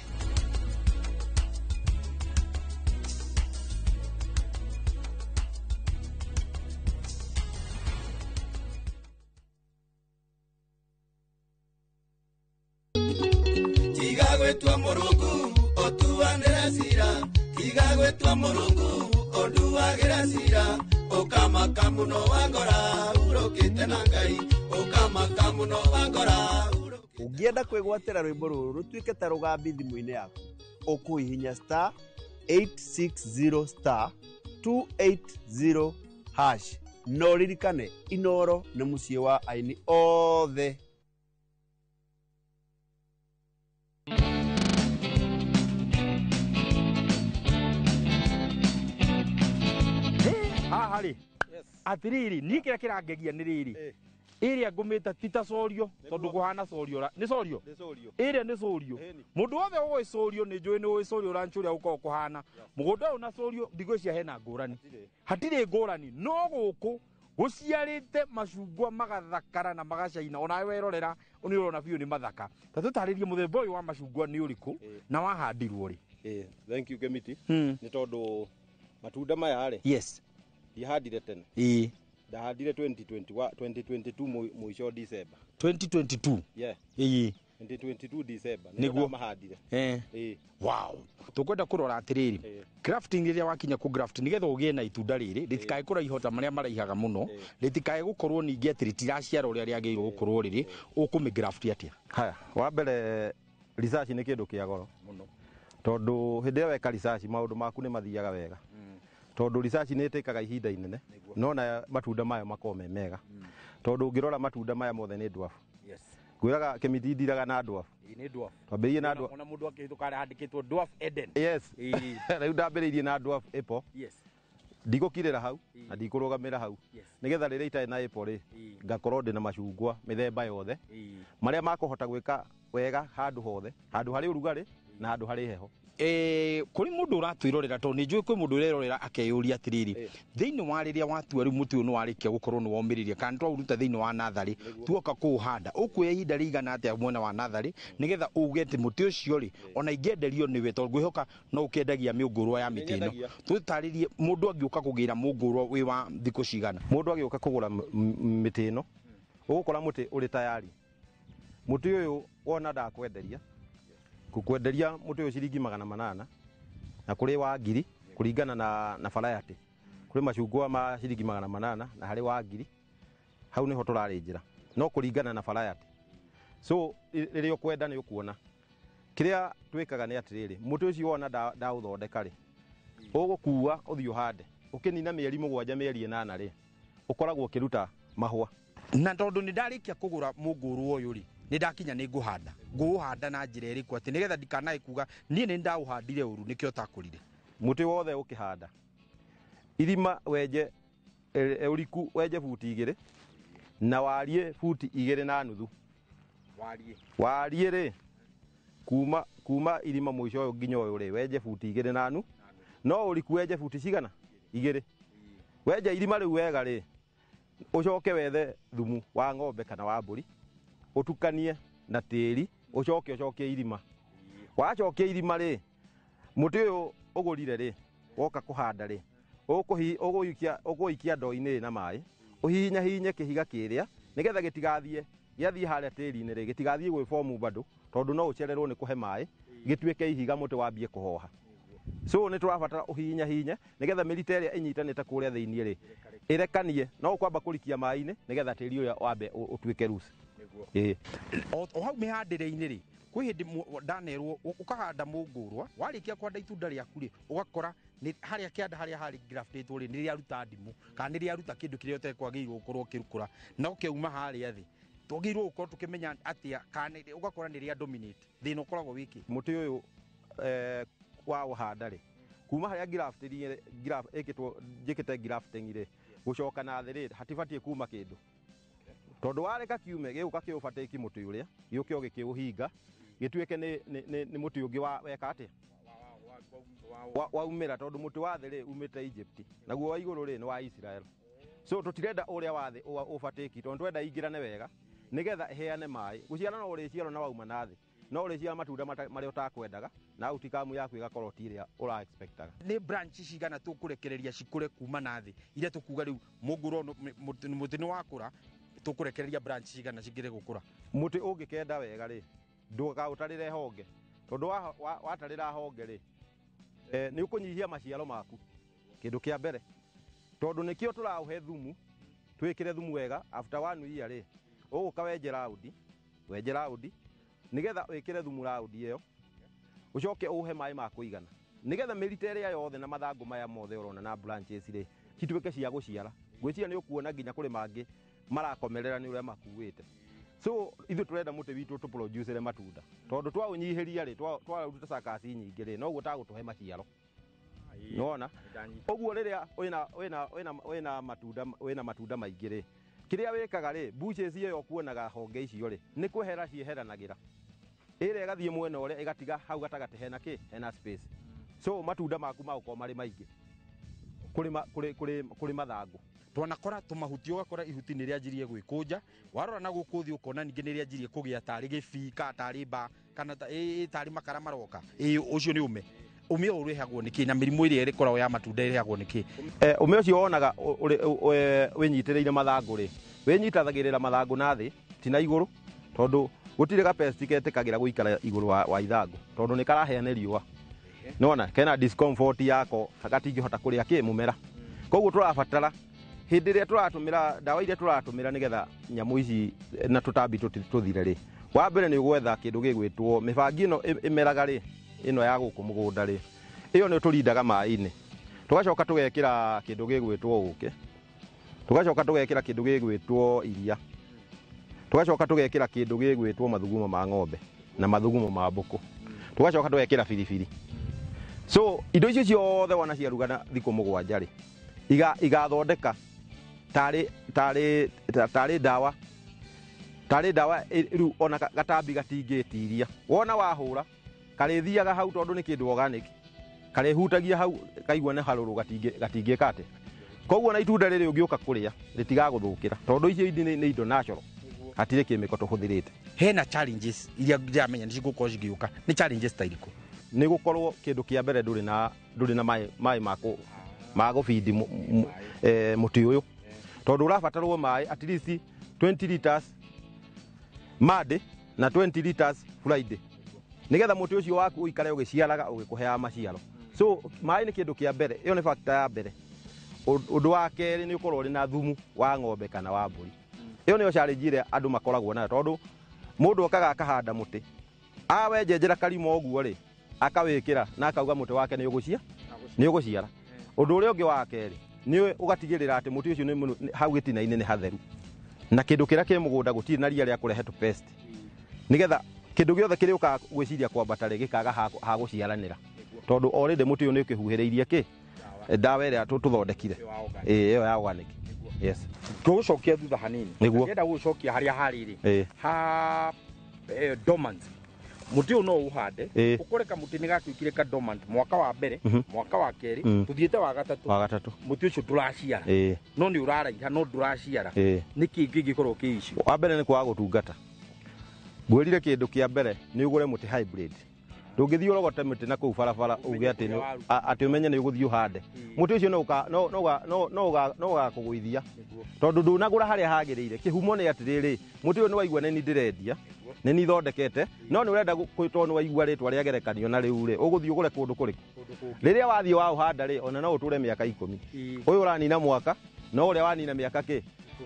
Gwetwa Murungu otuanĩra cira, tiga gwetwa Murungu oduagĩra cira, ũkamaka mũno wangora urũkĩte na Ngai, ũkamaka mũno wangora. Ũngĩenda kwĩgwatĩra rwĩmbo rũrũ rũtuĩke ta rũgambi thimũ-inĩ yaku, ũkũhihinya star 860 star 280 hash. No ririkane Inooro nĩ mũciĩ wa aini othe. Harĩ atiriri ni kĩrĩa kĩrangegia nĩ rĩrĩ ĩrĩa ngũmĩta tita corio tondũ kũhana corio nĩ corio ĩrĩa nĩ corio mũndũ wothe ũĩ corio nĩ njũĩ nĩ ũĩ corio ranch ũrĩa ũkoragwo kũhana mũgũnda ũyũ na corio ndigwĩcia hena ngũrani hatirĩ ngũrani no gũkũ gũciarĩte macungwa magathakara na magacaina ona werorera nĩ ũrona biũ nĩ mathaka ta tũtarĩrie mũthemba ũyũ wa macungwa nĩ ũrĩkũ na wahandirwo rĩ. Thank you Gemiti nĩ tondũ matunda maya rĩ yes ndihandire tene ndahandire 2022 mwisho December 2022 yeah 2022 December niguo mahandire wow tukwenda kurora atiriri grafting iria wakinya ku graft nigetha ugie na itunda riri ritikae kura ihota maria maraihaga muno ritikae gukorwo ningi atiri tiraciara uria riageirwo gukorwo riri ukumi graft atia haya wa mbere research ni kindu kia goro muno tondu hindi ya weka research maundu maku ni mathiaga wega tondu research ni itikaga ihinda inene no na matunda maya makome mega tondu ngirora matunda maya mothe ni dwarf kwiraga kemiti ndiraga na dwarf ni dwarf twambiririe na dwarf ona mundu akihituka handikitwo dwarf Eden yes riu ndambiriirie na dwarf apple yes ndigukirira hau na ndikurugamira hau nigetha riria itai na apple ri ngakorwo ndina macungwa mithemba yothe maria makuhota gwika wega handu hothe handu hari urugari na handu hari heho kuri mundu uratwirorera to ni njui kwi mundu urerorera akeyuria atiriri thiini wa riria watua riu muti unu warikia gukorwo ni womiririe kana twauruta thiini wa nathari tuoka kuhanda ukuya ihinda rigana atia mwena wa nathari nigetha uge ati muti ucio ri ona ingienderio niwe to ngwihoka no ukiendagia miungurwa ya miti ino tutaririe mundu angiuka kugira mungurwa wi wa thiku cigana mundu agiuka kugura miti ino ugukora muti uri tayari muti uyu wona ndakwenderia kukwenderia muti uyu ciringi 800 na kuri wa ngiri kuringana na variety kuri macungwa ma ciringi 800 na hari wa ngiri hau niho turari njira no kuringana na variety so riria ukwenda ni ukuona kiria twikaga ni atiriri muti ucio wona da uthondeka ri ugukuwa uthio hande ukinina mieri 7 mieri 8 ri ukoragwo kiruta mahua na tondu ni ndarikia kugura munguru uyu ri ni ndakinya ni nguhanda na njira iriku ati nigetha ndikanae kuga nie ni ndauhandire uru nikio takurire muti wothe ukihanda irima wenje uriku wenje futi 2 na warie futi 2 na nuthu warie ri kuma irima mwisho uyu nginya uyu ri wenje futi 2 na nuthu no uriku wenje futi cigana 2 wenje irima riu wega ri ucoke wethe thumu wa ng'ombe kana wa mburi utukanie na tiri ucoke irima wacoke irima ri muti uyu ugurire ri woka kuhanda ri uguikia ndoo-ini na mai uhihinye kihiga kiria nigetha gitigathie giathie haria tiri-ini ri gitigathie gwi formu bado tondu no ucererwo ni kuhe mai gituike ihiga muti wambie kuhoha so ni turabatara uhihinye nigetha mirita iria inyitanite kuria thiini ri irekanie no kwamba kurikia mai-ini nigetha tiri uyu wambe utuike rusi o hau mihandire-ini ri kwi hindi ndanerwo ukahanda mungurwa warikia kwanda itunda riaku ri ugakora ni haria kianda haria hari graftitwo ri ni riaruta ndimu kana ni riaruta kindu kiria utekwagirwo gukorwo kirukura na ukiuma haria thi twagirwo gukorwo tukimenya atia kana ugakora ni ria dominate thina ukoragwo wiki muti uyu wa uhanda ri kuma haria ikitwo njikite grafting ri gucoka na thi ri hatibatie kuma kindu tondu wareka kiume giguka kiubatiki muti uria giuke ugikiuhinga gituike ni muti ungi weka atia waumira tondu muti wa thi ri umite Egypt naguo wa iguru ri ni wa Israel so tutirenda uria wa thi ubatiki tondu twenda ingirane wega nigetha iheane mai guciara no uri ciaro na wauma na thi no uri ciara matunda maria utakwendaga na outikamu yaku igakorwo tiria ura expectaga ni branch cigana tukurekereria cikure kuma na thi iria tukuga riu munguro muti ni wakura tukurekereria branch cigana cingire gukura muti ungikenda wega ri nduga utarire honge tondu watarira honge ri ni ukunyihia maciaro maku kindu kia mbere tondu nikio turauhe thumu twikire thumu wega after 1 year ri uguka wenje round nigetha wikire thumu round iyo ucoke uhe mai ma kuigana nigetha mirita iria yothe na mathangu maya mothe urona na branches ri cituike cia guciara gwiciria ni ukuona nginya kuri mangi marakomerera ni uria makuwite so ithu turenda muti witu tu produce matunda tondu twa unyihiria ri twa ruta sakasi nyingi ri no gutagutuhe maciaro nona oguo riria wina matunda maingi ri kiria wikaga ri bushes iyo kuonaga honge icio ri ni kuhera cieheranagira ire gathie mwena uria igatiga hau gatagati hena space so matunda maku magukorwo mari maingi kuri mathangu twanakora tumahuti ugakora ihuti ni rianjirie gwikunja warora na gukuthi ukona ningi ni rianjirie kugia tari gifika tari ba kana tari makara maroka ucio ni ume ume urehagwo niki na mirimu iri irikoragwo ya matunda irehagwo niki ume ucio wonaga winyitirire mathangu ri winyitathagirira mathangu na thi tina iguru tondu gutire ga pest ketikagira guikara iguru wa ithangu tondu ni karahene riua nona kena discomfort yako agatingihota kuria ki mumera koguo turabatara hindi ria turatumira dawa iria turatumira nigetha nyamu ici na tutambi tuthire ri wa mbere ni gwetha kindu gigwitwo mibangi ino imeraga ri ino ya guku mugunda ri iyo ni turindaga mai-ini tugacoka tugekira kindu gigwitwo uke tugacoka tugekira kindu gigwitwo iria tugacoka tugekira kindu gigwitwo mathugumo ma ng'ombe na mathugumo ma mbuku tugacoka tugekira biribiri so indo icio ciothe wana ciarugana thikũ mũgwanja ri igathondeka tari dawa riu ona gatambi gatingĩtiria wona wahũra karithiaga hau tondu ni kindu organic karihutagia hau kaigua ne haruru gatingĩka ate koguo na itunda rĩrĩ ũngĩũka kũrĩa rĩtigagũthũkĩra tondu icio ni indo natural hatirĩ kĩmĩko tũhũthĩrĩte hena challenges iria njamenya nĩ cigũkorwo cigĩũka nĩ challenges ta irĩkũ nĩ gũkorwo kĩndũ kĩa mbere ndũrĩ na maĩ ma gũbindi mũtĩ ũyũ tondu ũrabatarwo maĩ at least 20 liters Monday na 20 liters Friday nigetha mũtĩ ũcio waku ũikare ũgĩciaraga ũgĩkũheaga maciaro so maĩ nĩ kĩndũ kĩa mbere ĩyo nĩ factor ya mbere ũndũ wa kerĩ nĩ ũkorwo ũrĩ na thumu wa ng'ombe kana wa mbũri ĩyo nĩyo challenge ĩrĩa andũ makoragwo nayo tondu mũndũ okaga akahanda mũtĩ awenjenjera karima ũguo rĩ akawĩkĩra na akauga mũtĩ wake nĩ ũgũciara ũndũ ũrĩa ũngĩ wa kerĩ nĩ ũgatigĩrĩra atĩ mũtĩ ũcio nĩ hau gĩtina-inĩ nĩ hatheru na kĩndũ kĩrĩa kĩ mũgũnda gũtirĩ na ria rĩa kũrehe pest nigetha kĩndũ gĩothe kĩrĩ ũkaga gwĩciria kwambata rĩ gĩkaga ha gũciaranĩra tondu already mũtĩ ũyũ nĩ ũkĩhuhĩrĩirie kĩ dawa ĩrĩa tũthondekire ĩyo ya organic yes tũgũcokia thutha hanini ngenda gũcokia harĩa harĩ ha dormant muti uno uhande ukore ka muti ni gatuikire ka dormant mwaka wa mbere mwaka wa keri tuthiete wa gatatu muti ucio turaciara no ni uraraiha no nduraciara niki ngigikorwo ki icio wa mbere ni kwa gutungata ngwirire kindu kia mbere ni ugure muti hybrid ndungithii urogote muti na kuu barabara uge ati umenye ni uguthii uhande muti ucio no ugakugwithia tondu ndunagura haria hagiriire kihumo ni atiriri muti uyu ni waigua nini ndirendia nini thondekete no ni urenda kwitwo ni waigua ritwa ria gerekanio na riu ri uguthii ugure kundu kuriku riria wathii wa uhanda ri ona no uture miaka 10 uyu uranina mwaka no uria wanina miaka ki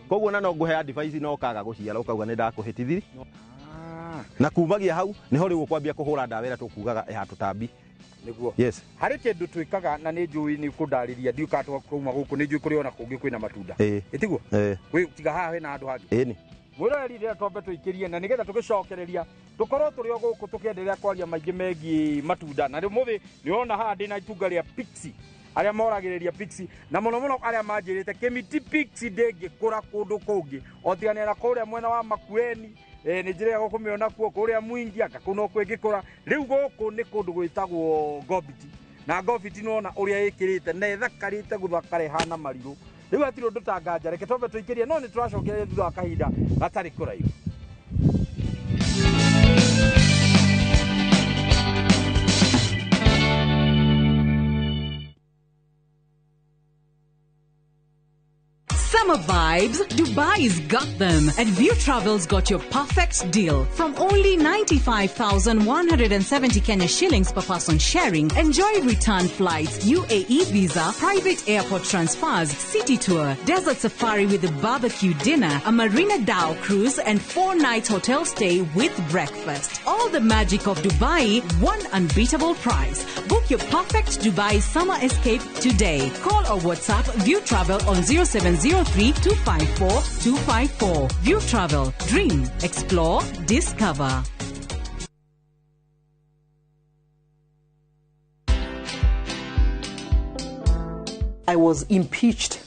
koguo na no nguhe advice no kaga guciara ukauga ni ndakuhitithiri na kumagia hau niho riu kwambia kuhura ndawa ira tukugaga ya tutambi niguo yes hari kindu twikaga na ni njui ni kundariria ndiuka kuma guku ni njui kuri ona kungi kwina matunda itiguo we tiga haha hena andu hangi ni mwirori rira twambe tuikirie na nigetha tugicokereria tukorwo turi o guku tukiendelea kwaria maingi megi matunda na muthi ni ona haha ndina itunga ria pixie aria moragiriria pixie na muno aria manjirite kimiti pixie ndengikura kundu kungi otiganira kuria mwena wa Makueni ni njira gukumiona kuo kuria Mwingi akakuno kwingikura riu guku ni kundu gwitagwo Gobiti na Gobiti nona uria ikirite na ithakarite guthakare hana mariru riu atiro ndutanganja reke tombe tuikirie no ni turacokereria thutha wa kahinda gatari kuraihu. Summer vibes, Dubai's got them. And View Travel's got your perfect deal. From only 95,170 Kenya shillings per person sharing, enjoy return flights, UAE visa, private airport transfers, city tour, desert safari with a barbecue dinner, a Marina Dow cruise, and 4 nights hotel stay with breakfast. All the magic of Dubai, one unbeatable price. Book your perfect Dubai summer escape today. Call or WhatsApp View Travel on 0703-254-254. View Travel. Dream. Explore. Discover. I was impeached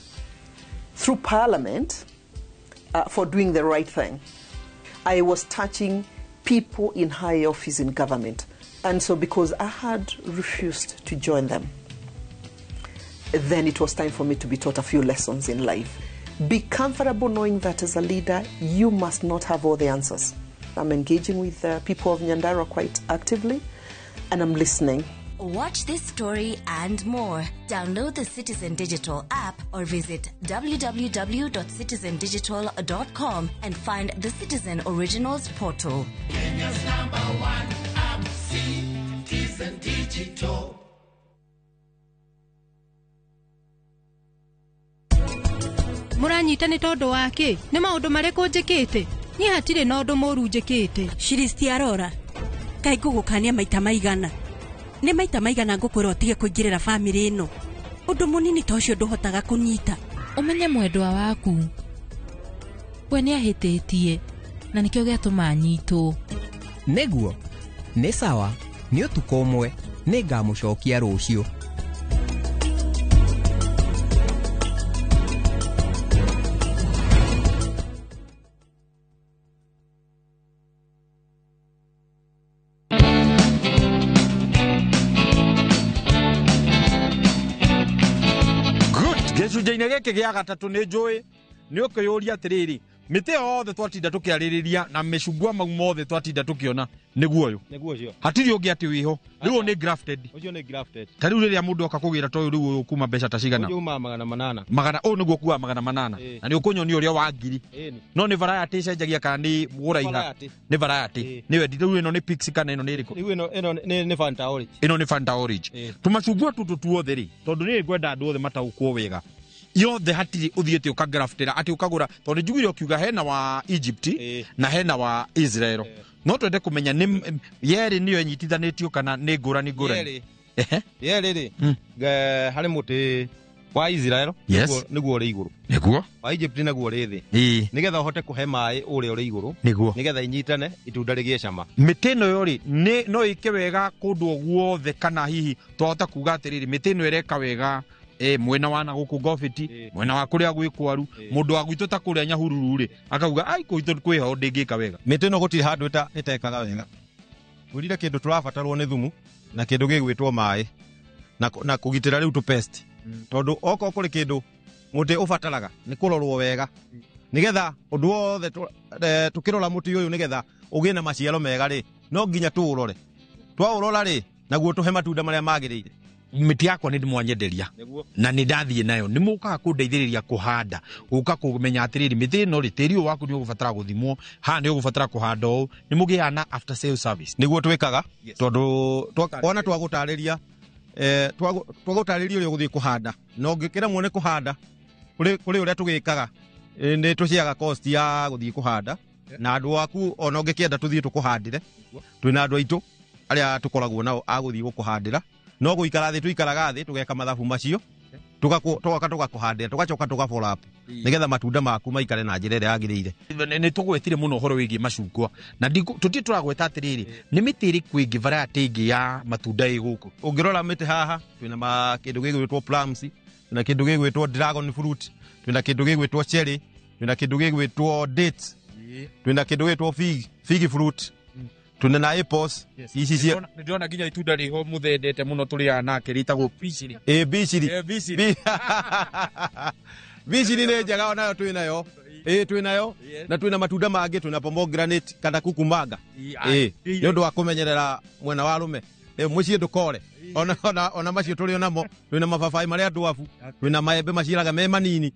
through Parliament for doing the right thing. I was touching people in high office in government. And so because I had refused to join them, then it was time for me to be taught a few lessons in life. Be comfortable knowing that as a leader, you must not have all the answers. I'm engaging with people of Nyandarua quite actively, and I'm listening. Watch this story and more. Download the Citizen Digital app or visit www.citizendigital.com and find the Citizen Originals portal. Kenya's #1 app, Citizen Digital. Muranyita ni tondu wake ni maundu mariko njikite ni hatire na undu moru njikite Shiristi Arora kai ngugukania maita maigana ni maita maigana ngukwira utige kuingirira family ino undu munini ta ucio nduhotaga kunyita umenye mwendwa waku we ni ahititie na nikio giatuma anyitwo Neguo ni sawa ni utuko umwe ni ngamucokia rucio gicunjä-inä gä kä gä a gatatå nä njå nä å kä yå ria atä rä rä mä tä yothe twatinda tå kä arä rä ria na mä cungwa mau mothe twatinda tå kä ona nä guoyå hatirä å ngä atä wä ho rä u nä ta rä u rä rä a må ndå oka kå gä ra toyå rä u kuma mbeca ta cigana magana å nä guo kuwa magana manana na nä å kå nyonia å rä a wa ngiri no nä varayatĩ cenjagia kana nä gå raiha nä varayatĩ nä wendi rä u ä no nä pix kana ä no nä rä kå ä no nä fanta orange tå macungwa tå tå tuothe rä tondå nä ngwenda andå othe mataå kwo wega yothe hatiri uthiete ukagraftera ati ukagura tondu njugire ukiuga hena wa Egypt na hena wa Israel no twende kumenya ni yeri niyo nyitithanitio kana ni ngurani yeri ri hari muti wa Israel niguo ri iguru niguo wa Egypt naguo ri thi nigetha uhote kuhe mai uri uri iguru nigetha inyitane itunda rigie cama mitino yo ri no ike wega kundu guothe kana hihi twahota kuga atiriri mitino ireka wega mwena wa na guku Gofiti mwena wa kuria gwikwaru mundu wa gwitu ta kuria Nyahururu ri akauga ai kuitu kwiho ndingika wega mitino gutiri handu itekaga wega urire kindu turabatarwo ni thumu na kindu gigwitwo mai na kugitira riu tu pest tondu oko kuri kindu muti ubataraga ni kurorwo wega nigetha undu wothe tukirora muti uyu nigetha ugie na maciaro mega ri no nginya tuurore twaurora ri naguo tuhe matunda maria magirire miti yakwa ni ndimwanyenderia na ni ndathie nayo ni mukaga kundeithiriria kuhanda uka kumenya atiriri miti no ri tiri waku ni ugubatara guthimwo ha ni ugubatara kuhanda o ni mugiana after sale service niguo twikaga tondu ona twagutariria twagutariria uri guthie kuhanda no ngikira muone kuhanda kuri uria tugikaga ni tuciaga cost ya guthie kuhanda na andu aku ona ngikienda tuthie tukuhandire twina andu aitu aria tukoragwo nao aguthie gukuhandira no guikara thi tuikaraga thi tugeka mathabu macio tugakuhandira tugacoka tugafollow up nigetha matunda maku maikare na njira iria yagirire ni tugwetire muno horo wigi macungwa na tuti turagweta atiriri ni miti iri kwingi variety ingi ya matunda iguku ungirora miti haha twina kindu gigwitwo plums twina kindu gigwitwo dragon fruit twina kindu gigwitwo cherry twina kindu gigwitwo dates twina kindu gigwitwo fig fruit tuna na apples ici cia ndiona nginya itunda riho muthendete muno turia nake ritagwo biciri biciri ni njega onayo twinayo twinayo na twina matunda mangi twina pomegranate kana kukumanga ni undu wa kumenyerera mwena wa rume mucie ndukore ona macio turi onamo twina mababai maria ndwafu twina maembe maciaraga me manini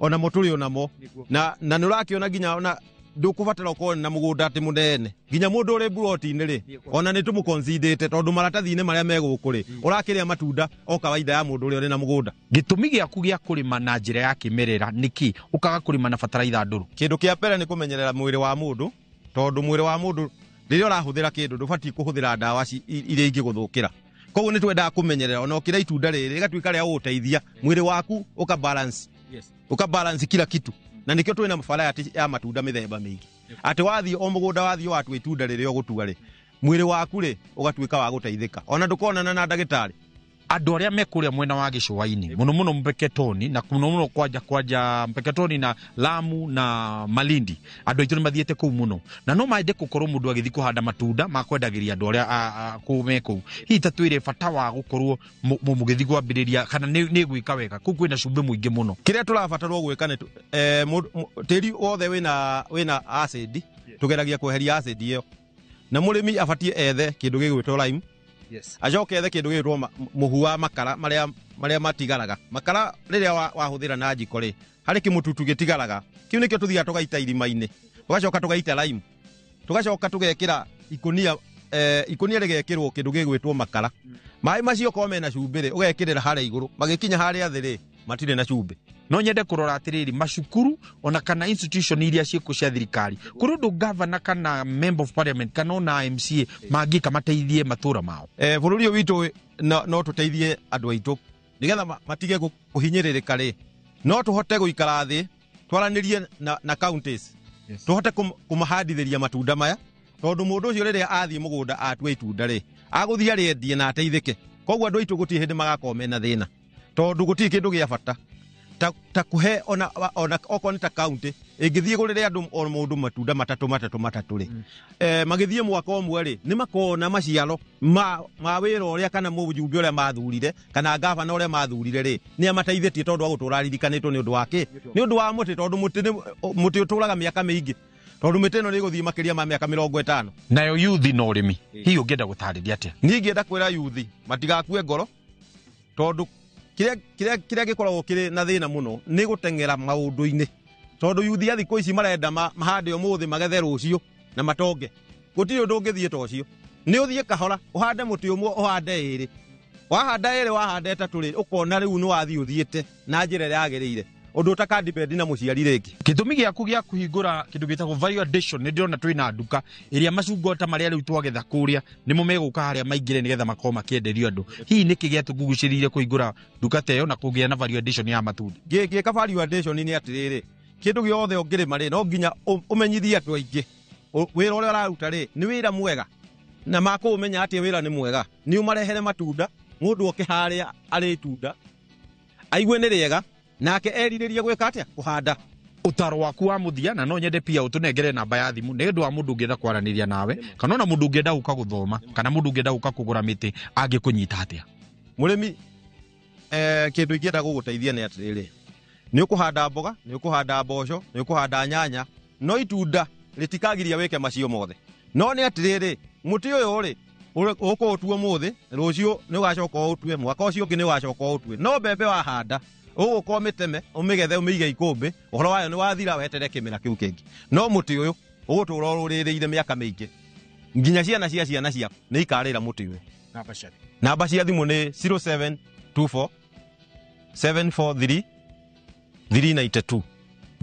ona mo turi onamo na ni urakiona nginya ona ndukubatara ukorwo na mugunda ati munene nginya mundu uri buroti-ini ri ona ni tumukonsidite tondu maratathi-ini maria megukuri urakiria matunda o kawaida ya mundu uri uri na mugunda gitumi giaku gia kurima na njira ya kimerera niki ukaga kurima na bataraitha nduru kindu kia mbere ni kumenyerera mwiri wa mundu tondu mwiri wa mundu riria urahuthira kindu ndubati kuhuthira ndawa iria ingiguthukira koguo ni twendaga kumenyerera ona ukira itunda riri rigatuika ria guteithia mwiri waku ukabalance kila kitu na nikio twina variety ya matunda mithemba mingi ati wathie o mugunda wathie watu itunda riri ogutua ri mwiri waku ri ugatuika wa guteithika ona ndukonana na ndagitari andu aria mekuria mwena wa Gicũa-inĩ muno Mpeketoni na muno kwanja Mpeketoni na Lamu na Malindi andu aitu ni mathiete kuu muno na no maende gukorwo mundu agithi kuhanda matunda makwendagiria andu aria kumeku hihi tatwire bata wa gukorwo mugithi kwambiriria kana ni gwika wega kuu kwina cumbi muingi muno kiria turabatarwo gwika ni tiri wothe wina acid tugeragia kweheria acid iyo na murimi abatie ethe kindu gigwitwo lime acoke ethe kindu gitwo muhu wa makara maria matigaraga makara riria wahuthira na njiko ri hari kimututu gitigaraga kiu nikio tuthiga tugaita irima-ini tugacoka tugaita lime tugacoka tugekira ikunia rigekirwo kindu gigwitwo makara mai macio ko mena cumbire ugekirira haria iguru magikinya haria thiri matire na cumbi no nyende kurora atiriri macukuru ona kana institution iria ciiko cia thirikari kuri ndu governor kana member of parliament kana na MCA mangika mateithie matura mao bururi witu no tuteithie andu aitu nigetha matige kuhinyiririka ri no tuhote guikara thi twaranirie na counties tuhote kumahadithiria matunda maya tondu mundu ucio riria athie mugunda atwa itunda ri aguthia riendie na ateithike koguo andu aitu guti hindi magakome na thina tondu guti kindu gia bata ta kuhe ona okoni ta county ingithie gurire andu o mundu matunda matatu ri magithie mwaka omwe ri ni makona maciaro ma wira uria kana mujumbe uria mathurire kana governor uria mathurire ri ni amateithitie tondu agutura ririkanitwo ni undu wake ni undu wa muti tondu muti uturaga miaka mingi tondu miti ino ni guthie makiria ma miaka 50 nayo youth no urimi hi ungienda gutariria atia ni ngienda kwira youth matigakue ngoro tondu kiria gikoragwo kiri na thina muno ni gutengera maundu-ini tondu youth ya thiko ici marenda mahande umuthi magethe rucio na matonge gutiri undu ungithie tocio ni uthie kahora uhande muti umwe uhande iri wahanda iri wahande tatu ri ukona riu ni wathie uthiete na njira yagirire undu utaka depend na muciari ringi gitumi giaku gia kuhingura kindu gitagwo value addition ni ndirona twina nduka iria macungo ta maria riu twagetha kuria nimo meguka haria maingire nigetha makoma makienderio andu hihi niki giatuguguciririe kuhingura nduka teyo na kugia na value addition ya matunda gieka value addition ni atiriri kindu giothe ongirima ri no nginya umenyithie andu aingi wira uria araruta ri ni wira mwega na makumenya ati wira ni mwega ni umarehere matunda mundu oke haria ari tunda aigwe ni riega nake eriririe gwika atia kuhanda utaro waku wa muthia na no nyende pia utunengere namba ya thimu ni ndu wa mundu ngienda kwaraniria nawe kana ona mundu ngienda guka guthoma kana mundu ngienda guka kugura miti angikunyita atia murimi kindu ingienda guguteithia ni atiriri ni ukuhanda mboga ni ukuhanda mboco ni ukuhanda nyanya no itunda litikagiria weke macio mothe no ni atiriri muti uyu ri uko utuo muthi rucio ni ugacoka utue mwaka ucio ngi ni ugacoka utue no mbembe wahanda uguko miteme umigethe umige ikumbi uhoro wayo ni wathira wetere kimira kiu kingi no muti uyu ugutura ururiire miaka mingi nginya ciana cia ni ikarira muti uyu namba cia thimu ni 0724 743 392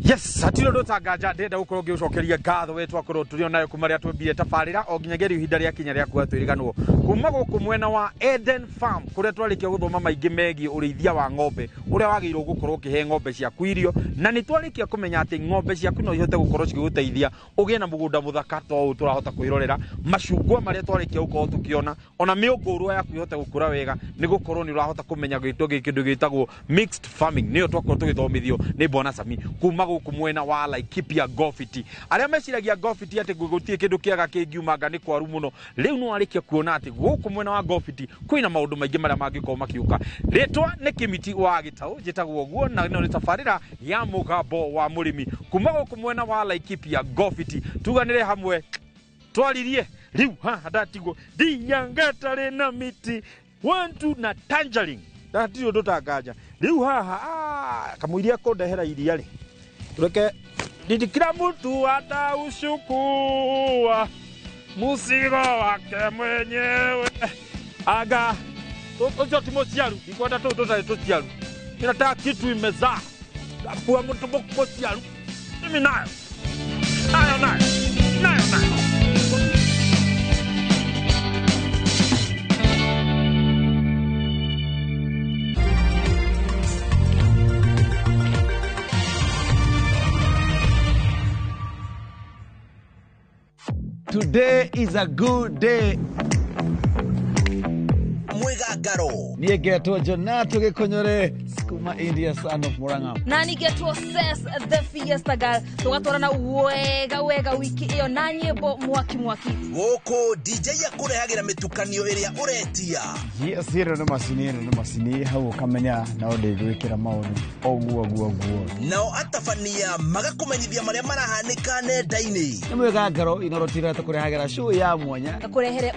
yes hatiro ndotanganja ndenda gukorwo ngiucokeria ngatho wetwa korwo turi nayo kumaria twambire tabarira o nginya geri ihinda ria kinya ria kwatwiriganwo kuma guku mwena wa Eden Farm kuria twarikia guthoma maingi megi urithia wa ng'ombe uria wagirwo gukorwo kihe ng'ombe ciaku irio na ni twarikia kumenya ati ng'ombe ciaku no ihote gukorwo cigiguteithia ugie na mugunda muthaka to turahota kwirorera macungwa maria twarikia gukorwo tukiona ona miungurwa yaku ihote gukura wega ni gukorwo ni urahota kumenya kindu gitagwo mixed farming niyo twakorwo tugithomithio ni Bwana Sami kuma guku mwena wa Laikipia Gofiti aria meciragia Gofiti ati gugutie kindu kiaga kingiumanga ni kwaru muno riu no arikia kuona ati guku mwena wa Gofiti kwina maundu maingi maria mangikoma makiuka ritwa ni kimiti wa gitau jitagwo guo na no ni tabarira ya mugambo wa murimi kuma guku mwena wa Laikipia Gofiti tuganire hamwe twaririe riu ndatigwo ndiyangatare na miti wantu na tangerine ndatio ndotanganja riu haha kamuiria kondehera iria ri tureke didikira mtu ataushukua musigo wake mwenyewe aga toto timosiaru ikwenda toto tosiaru ninataka kitu imezaa kwa mtu mosiaru mimi nayo Today is a good day. Mwigangaro. Niye geto Jonato Gekonyore, Skuma India son of Murang'a. Na nigeto Ses the Fiesta Girl. Tugatwarana wega wiki iyo na nyimbo mwaki. Goko DJ yakurehagira mitukanio iria uretia. Yes, hero no masini hau kamenya na ode gwikira maundu. Oguo. Nao atafania magakumenyithia maria marahanika nenda-ini. Mwigangaro inorotira tukurehagira show ya mwanya. Kurehere